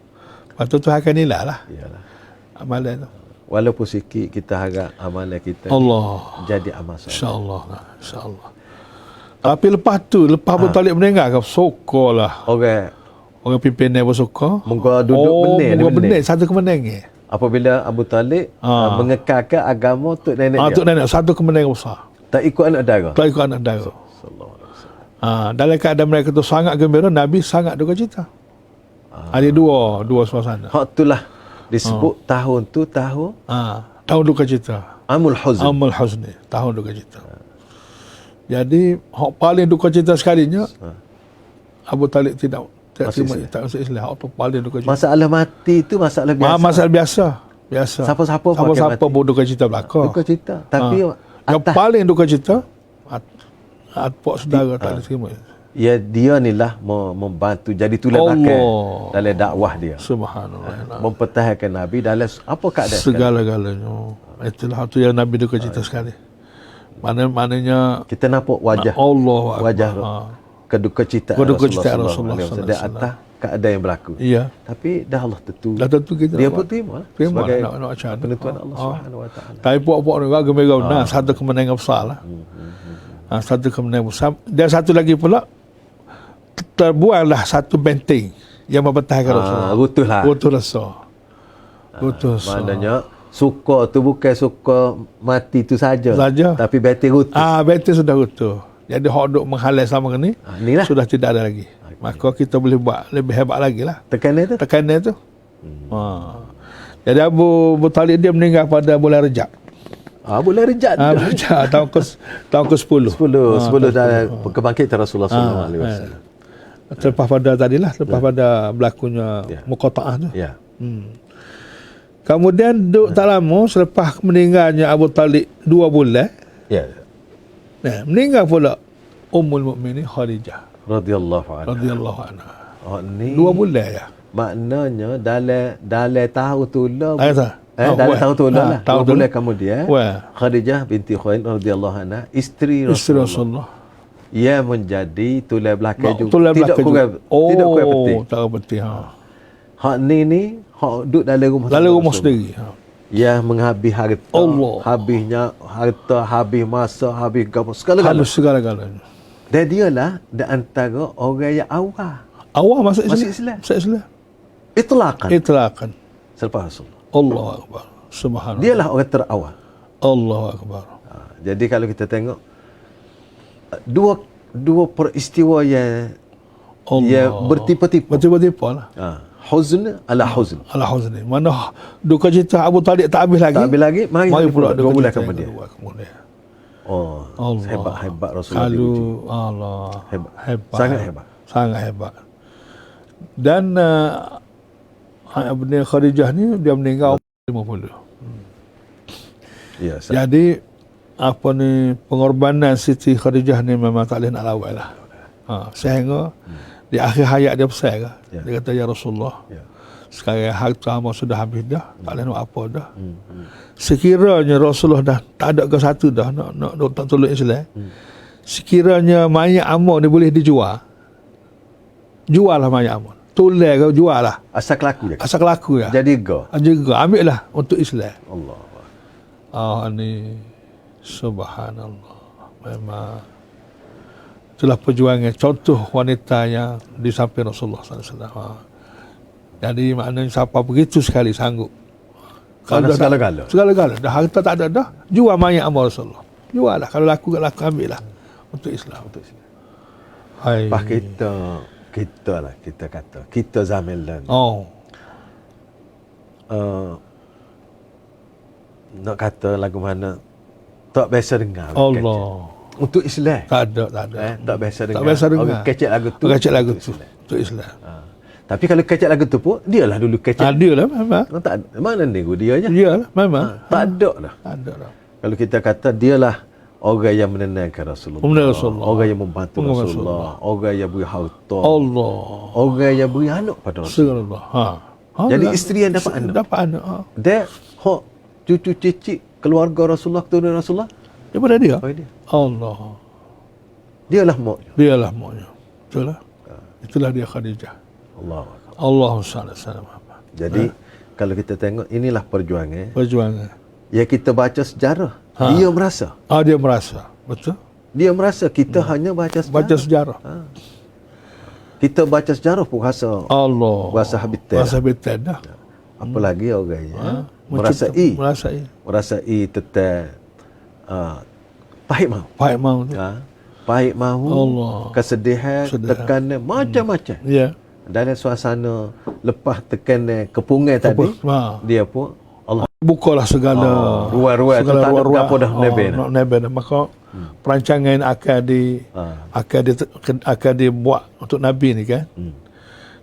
Lepas tu Tuhan akan nilai lah. Iyalah. Amalan tu. Walaupun sikit kita harap amalan kita Allah. jadi amal soleh. InsyaAllah. InsyaAllah. Tapi lepas tu, lepas Abu Talib meninggal, sokor lah. Orang pimpinan bersokor. Muka duduk benar. Satu kemenangan. Apabila Abu Talib mengekalkan agama tok nenek dia. Tok nenek, satu kemenangan besar. Tak ikut anak dara. Dalam keadaan mereka tu sangat gembira, Nabi sangat duka cita. Ada dua suasana. Hak itulah disebut tahun tu tahun duka cita. Amul Huzni, tahun duka cita. Jadi hak paling duka cita sekalinya Abu Talib tidak terima Islam. Hak tu paling duka cita. Masalah mati tu masalah biasa. Masalah biasa. Siapa-siapa pun duka cita belaka. Duka cita. Tapi yang paling duka cita pok saudara tak diterima. Ya, dia inilah membantu jadi tulang belakang dalam dakwah dia. Subhanallah. Mempertahankan Nabi dalam apa keadaan segala-galanya. Itulah tu yang Nabi duka cita sekali. Maknanya kita nampak wajah Allah wajah keduka cita Rasulullah di atas keadaan yang berlaku. Iya. Tapi dah Allah tentu. Kita dia pun terima sebagai nak penentuan Allah Subhanahu Wa Taala. Tapi puak-puak ni gembira satu kemenangan besar lah. Satu kemenangan besar. Dan satu lagi pula terbuanglah satu benteng yang mempertahankan Rasulullah. Rutuh. Maknanya suka tu bukan suka mati tu saja. Tapi benteng rutuh. Benteng sudah rutuh. Jadi hak duk menghalai sama ni sudah tidak ada lagi. Maka kita boleh buat lebih hebat lagi lah. Tekanan tu. Jadi Abu Talib dia meninggal pada bulan Rejab. Bulan Rejab. Tahun ke-10. 10 dah kebangkitan Rasulullah SAW. Lepas pada berlakunya Muqata'ah tu. Ya. Kemudian tak lama selepas meninggalnya Abu Talib 2 bulan. Ya. Meninggal pula Ummul Mukminin Khadijah radhiyallahu anha. 2 bulan ya. Maknanya dalam tahun tu lah. Dalam tahun tu lah. 2 bulan kemudian Khadijah binti Khuwailid radhiyallahu anha isteri Rasulullah. Ia menjadi tulang belakang juga. Tidak kurang penting. Tak penting. Hak ni hak duduk dalam rumah sendiri. Ia menghabis harta, habisnya harta, habis masa, habis segala-galanya. Dan dialah di antara orang yang awal masuk Islam. Itlaqan. Selepas Rasulullah. Allahu Akbar. Subhanallah. Dialah orang terawal. Allahu Akbar. Jadi kalau kita tengok dua peristiwa yang bertipa-tipa lah. Huzn ala huzn. Mana duka cita Abu Talib tak habis lagi. Mari pula 2 bulan kemudian. Hebat Rasulullah. Allah. Hebat. Sangat hebat. Dan Ibn Khadijah ni dia meninggal 50. Ya. Jadi apa ni pengorbanan Siti Khadijah ni memang tak boleh nak lawan lah. Sehingga di akhir hayat dia pesan ke, dia kata ya Rasulullah, sekarang harta hamba sudah habis dah, tak boleh nak apa dah. Sekiranya Rasulullah dah tak ada ke satu dah nak tolong Islam, sekiranya mayat hamba ni boleh dijual, jual lah mayat hamba, tolong ke jual lah, Asal kelaku je. asal laku ya, Jadi go. juga ambil lah untuk Islam. Allah. Ini subhanallah, memang itulah perjuangan contoh wanita yang di samping Rasulullah SAW. Jadi maknanya siapa begitu sekali sanggup. Kalau segala-gala. Segala-gala. Dah harta tak ada dah, jual mayat amal Rasulullah. Jual lah. Kalau laku ambil lah untuk Islam. Hai. Pak kita lah kita kata. Kita zaman lain. Nak kata lagu mana tak biasa dengar. Allah. Untuk Islam. Tak ada. Tak biasa dengar. Tak biasa dengar. Orang kecek lagu tu. Kecek lagu tu untuk Islam. Tapi kalau kecek lagu tu pun, dia lah dulu kecek. Dia lah memang. Tak, mana nego dia je. Dia lah memang. Tak ada dah. Tak ada dah. Kalau kita kata dialah orang yang menenangkan Rasulullah. Orang yang membantu Rasulullah. Orang yang beri harta. Allah. Orang yang beri anak pada Rasulullah. Jadi isteri yang dapat anak. Dapat anak. Dia hok cucu cicit keluarga Rasulullah, keturunan Rasulullah. Daripada dia. Dia. Allah. Dialah moknya. Dialah moknya. Betul lah. Itulah dia Khadijah. Allahumma salli ala Muhammad. Jadi kalau kita tengok inilah perjuangan. Ya kita baca sejarah. Dia merasa. Dia merasa. Betul. Dia merasa kita hanya baca sejarah. Baca sejarah. Kita baca sejarah pun rasa Allah. Rasa habitat. Rasa habitat dah. Apalagi orang ya. Merasai tentang pahit mahu. Pahit mahu. Allah. Kesedihan, tekanan, macam-macam. Ya. Dalam suasana lepas tekanan kepungan tadi, dia pun Allah bukalah segala ruang-ruang tu tak ada apa dah nebel. Maka perancangan akan dibuat untuk Nabi ni kan.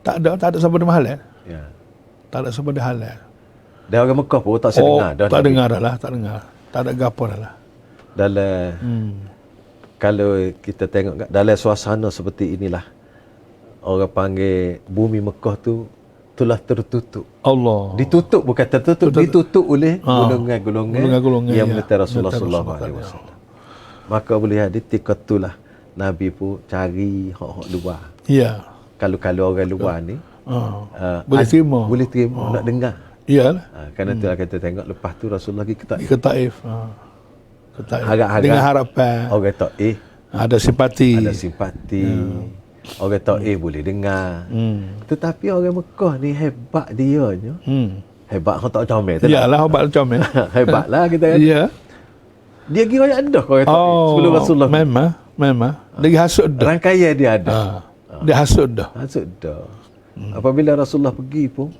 Tak ada sebab mahal. Tak ada sebab halal. Dan orang Mekah pun tak sedengar dah. Tak dengar dah lah, tak dengar. Tak ada gapo dah lah. Dalam kalau kita tengok dalam suasana seperti inilah, orang panggil bumi Mekah tu telah tertutup. Allah. Ditutup, bukan tertutup, ditutup oleh golongan-golongan yang menyertai Rasulullah sallallahu alaihi wasallam. Maka boleh ada ketika itulah Nabi pun cari hak-hak luar. Ya. Kalau orang luar ni boleh terima nak dengar. Iyalah. Kerana itulah kita tengok lepas tu Rasulullah pergi ke Taif. Ke Taif. Harap-harap dengan harapan. Orang Taif ada simpati. Orang Taif boleh dengar. Tetapi orang Mekah ni hebat dianya. Hebat orang tak comel. Iyalah hebat comel. Hebatlah kita kata. Ya. Dia kira yang ada orang Taif sebelum Rasulullah. Memang. Dia hasud dah. Rangkaian dia ada. Dia hasud dah. Apabila Rasulullah pergi pun,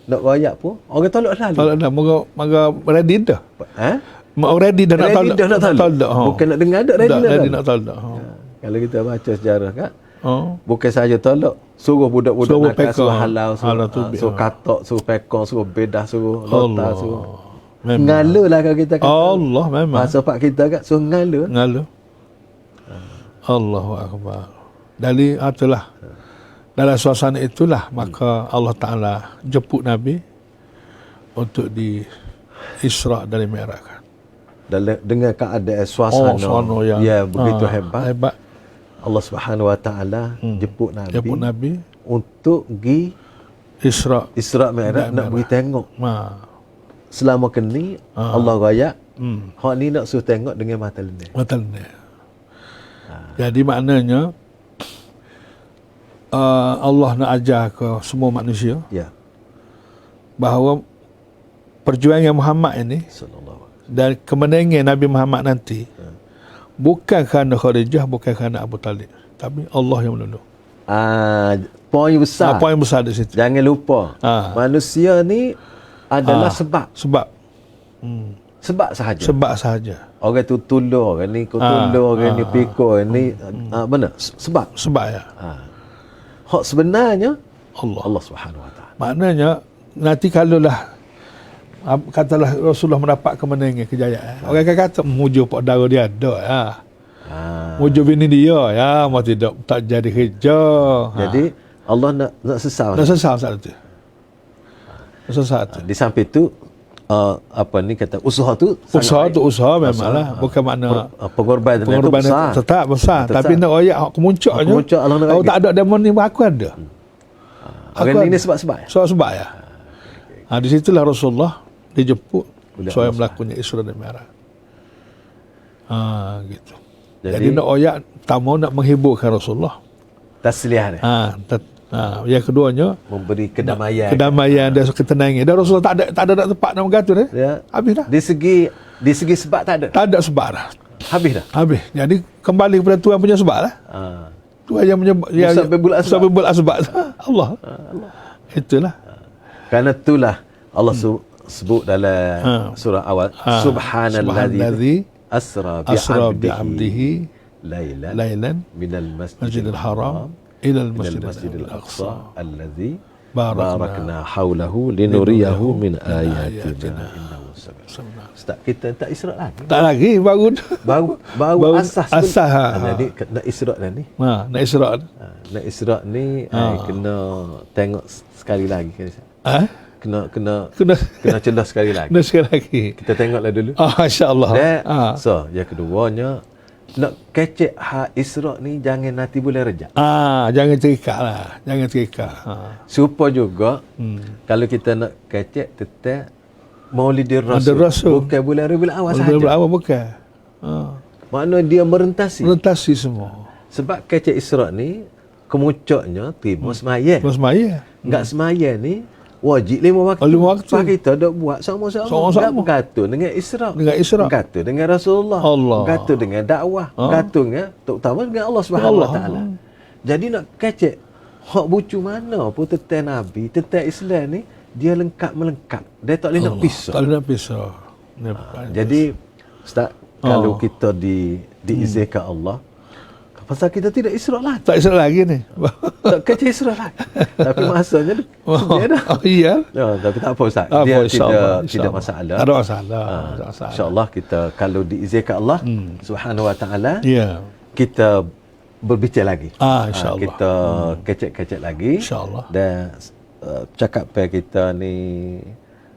nak rakyat pun, orang tolak lalu. Tolak dah. Moga ready dah. Ready dah nak tolak. Bukan nak dengar dah, ready nak tolak. Kalau kita baca sejarah kan, bukan saja tolak, suruh budak-budak nakal, suruh halau, suruh katok, suruh pekong, suruh bedah, suruh lota, suruh ngala lah kalau kita kata. Allah memang. Bahasa pak kita kan, suruh ngala. Allahu Akbar. Dari itulah, dalam suasana itulah maka Allah Ta'ala jemput Nabi untuk di Isra dari Mi'raj. Dengan keadaan suasana yang begitu hebat. Allah Subhanahu Wa Ta'ala jemput Nabi untuk pergi Isra Mi'raj, nak pergi tengok. Selama kini Allah raya hak ni nak suruh tengok dengan mata lenih. Jadi maknanya Allah nak ajar ke semua manusia bahawa perjuangan Muhammad ini dan kemenangan Nabi Muhammad nanti bukan kerana Khadijah, bukan kerana Abu Talib, tapi Allah yang menolong. Poin besar. Poin besar di situ. Jangan lupa. Manusia ni adalah sebab. Sebab sahaja. Orang tu tolong, orang ni tolong, orang ni pikul, orang ni benar. Sebab ya. Hak sebenarnya Allah Subhanahu Wa Taala. Maknanya nanti kalaulah Katalah Rasulullah mendapat kemenangan, kejayaan. Orang akan kata muju pak dara dia ada ya. Muju bini dia ya, mau tidak tak jadi kerja. Jadi Allah nak sesal. Nak sesal saat itu. Sesal tu. Di samping itu usaha tu usaha memanglah, bukan makna pengorbanan besar. Tetap besar, tapi nak royak kemuncaknya. Kalau tak ada demo ni aku ada. Orang ini sebab-sebab. Sebab ya. Di situlah Rasulullah dijemput supaya melakukan Isra dan Mi'raj. Gitu. Jadi nak royak pertama nak menghiburkan Rasulullah. Tasliyah dia. Yang keduanya memberi kedamaian dan ketenangan. Dan Rasulullah tak ada tempat nak menggatur habis dah. Di segi sebab tak ada. Tak ada sebab dah. Habis dah. Habis. Jadi kembali kepada Tuhan punya sebab lah. Tuhan yang musabbibul asbab. Allah. Itulah. Kerana itulah Allah sebut dalam surah awal, subhanalladzi asra bi'abdihi lailan minal masjidil haram ila al-masjidil aqsa alladzi barakna haulahu linuriyahu min ayatina innahu sami'un. Ustaz, kita tak Isra lagi. Tak lagi, baru asas. Jadi nak Isra dah ni. Nak Isra. Nak Isra ni kena tengok sekali lagi kan. Kena celah sekali lagi. Kena sekali lagi. Kita tengoklah dulu. Insya-Allah. So, yang keduanya nak kecek Isra ni jangan nanti bulan Rejab. Jangan terikat lah. Jangan terikat. Supaya juga kalau kita nak kecek tetap Maulidir Rasul. Bukan bulan Rabiul Awal sahaja. Bulan Awal bukan. Maknanya dia merentasi semua. Sebab kecek Isra ni kemuncaknya tiba semaya. Enggak semaya ni wajib 5 waktu. 5 waktu. Sebab kita dok buat sama-sama. Bergantung dengan Isra. Bergantung dengan Rasulullah. Bergantung dengan dakwah. Bergantung dengan terutama dengan Allah Subhanahu Wa Taala. Jadi nak kecek hak bucu mana pun tentang Nabi, tentang Islam ni dia lengkap melengkap. Dia tak boleh nak pisah. Tak boleh nak pisah. Jadi Ustaz, kalau kita diizinkan Allah, pasal kita tidak Isra lagi. Tak Isra lagi ni. Tak kecil Isra lagi. Tapi masanya sedia dah. Iya. Tapi tak apa Ustaz. Dia tidak masalah. Tak ada masalah. InsyaAllah kita kalau diizinkan Allah Subhanahu Wa Taala, kita berbicara lagi. InsyaAllah. Kita kecek-kecek lagi. InsyaAllah. Dan cakap kita ni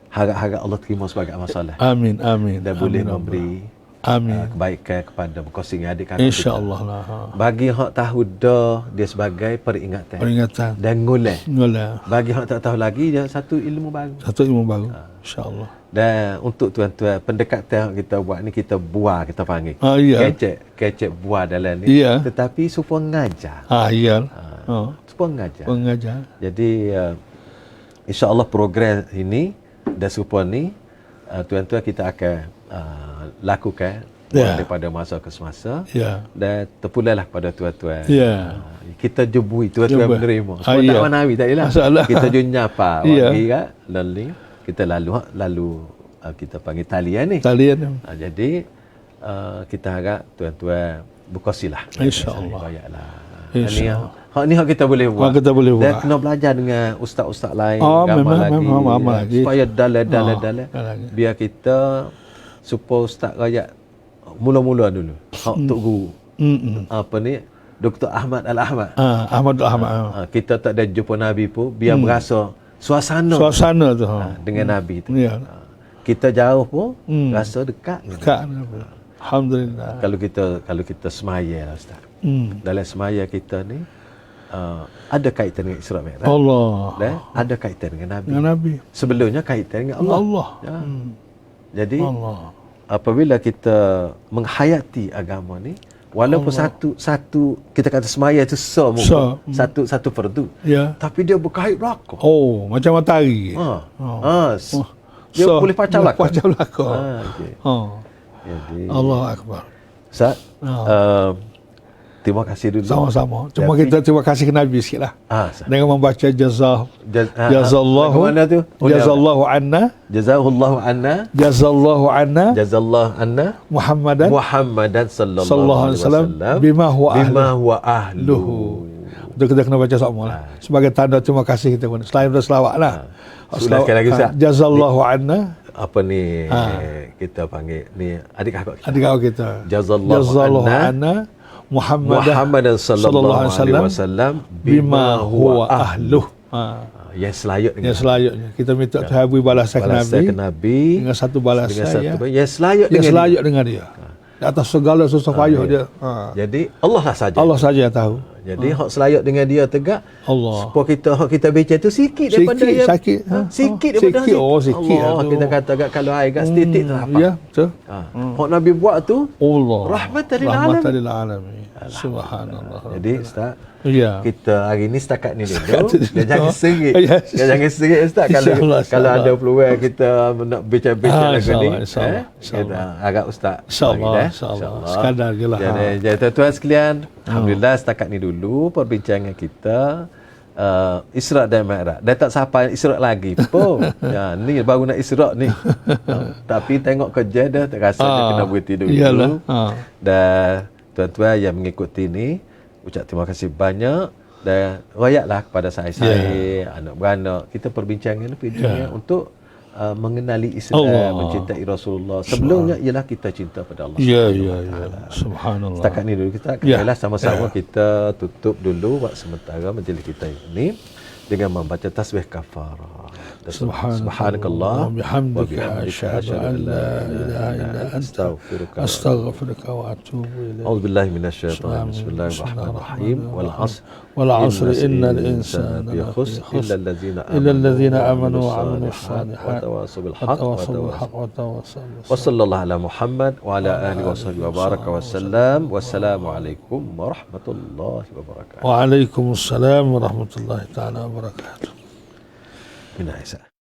harap-harap Allah terima sebagai amal soleh. Amin. Dan boleh memberi kebaikan kepada berkongsi adik kakak InsyaAllah lah. Bagi hak tahu dah dia sebagai peringatan dan ngulah. Bagi hak tak tahu lagi dia satu ilmu baru. InsyaAllah. Dan untuk tuan-tuan pendekatan kita buat ni kita buah kita panggil. Kecek buah dalam ni. Tetapi supaya ngajar. Supaya ngajar. Jadi InsyaAllah program ini dan supaya ni tuan-tuan kita akan lakukan daripada masa ke semasa dan terpulailah pada tuan-tuan. Kita jebui tuan-tuan menerima. Sebab tak Nabi tak ialah. Kita nyapa bagi lalu kita lalu kita panggil talian ni. Jadi kita harap tuan-tuan berkongsilah. InsyaAllah. Ni hak kita boleh buat. Dan kena belajar dengan ustaz-ustaz lain, memang lagi. Supaya dalam biar kita supaya ustaz rakyat mula-mula dulu. Hak tok guru. Dr. Ahmad Al-Ahmad. Ahmad Al-Ahmad. Kita tak ada jumpa Nabi pun biar berasa suasana tu dengan Nabi tu. Kita jauh pun rasa dekat. Alhamdulillah. Kalau kita semaya lah Ustaz. Dalam semaya kita ni ada kaitan dengan Isra Mi'raj. Dan ada kaitan dengan Nabi. Sebelumnya kaitan dengan Allah. Jadi apabila kita menghayati agama ni, walaupun satu kita kata semaya itu satu fardu. Tapi dia berkait belakang. Macam matahari. Dia boleh pacang belakang. Jadi Allahu Akbar. Ustaz, terima kasih dulu. Sama-sama. Cuma kita terima kasih ke Nabi sikitlah. Dengan membaca jazallahu anna Muhammadan sallallahu alaihi wasallam bima huwa ahluhu. Itu kita kena baca sama lah. Sebagai tanda terima kasih kita pun. Selain selawat lah. Sekali lagi Ustaz. Jazallahu anna apa ni kita panggil ni adik kakak kita. Adik kakak kita. Jazallahu anna Muhammadan sallallahu alaihi wasallam bima huwa ahluh. Yang selayaknya. Kita minta Tuhan beri balasan ke Nabi dengan satu balasan yang selayak dengan dia. Di atas segala susah payah dia. Jadi Allah lah saja. Allah saja yang tahu. Jadi hak selayak dengan dia tegak. Allah. Supaya kita baca tu sikit daripada yang sakit. Sikit daripada sikit. Oh, sikit. Allah, kita kata agak kalau air gas titik tu apa? Ya, betul. Hak Nabi buat tu Allah. Rahmatan lil alamin. Subhanallah. Jadi Ustaz, kita hari ni setakat ni dulu. Jangan serit. Jangan serit Ustaz kalau ada peluang kita nak bincang-bincang lagi ni. Kita agak Ustaz. Insyaallah. Sekadar jelah. Jadi tuan-tuan sekalian, alhamdulillah setakat ni dulu perbincangan kita Isra' dan Mi'raj. Dah tak sampai Isra' lagi pun. Ni baru nak Isra' ni. Tapi tengok kerja dah terasa dia kena berhenti dulu. Dan tuan-tuan yang mengikuti ni, ucap terima kasih banyak dan royaklah kepada saya, anak beranak. Kita perbincangan untuk mengenali Islam, mencintai Rasulullah. Sebelumnya ialah kita cinta pada Allah. Subhanallah. Setakat ni dulu kita akan sama-sama kita tutup dulu buat sementara majlis kita ini dengan membaca tasbih kafarah. Subhanakallah wa bihamdika asyhadu an la ilaha illa anta astaghfiruka wa atubu ilaik. A'udzubillahi minasyaitonir rajim. Bismillahirrahmanirrahim. Wal 'asri innal insana lafi khusr illa allazina amanu wa 'amilus salihati wa tawasaw bil haqq wa tawasaw bis sabr. Wa sallallahu ala Muhammad wa ala alihi wa sahbihi wa baraka wa sallam. Wassalamu alaikum warahmatullahi wabarakatuh. Waalaikumsalam warahmatullahi taala wabarakatuh. Binasa.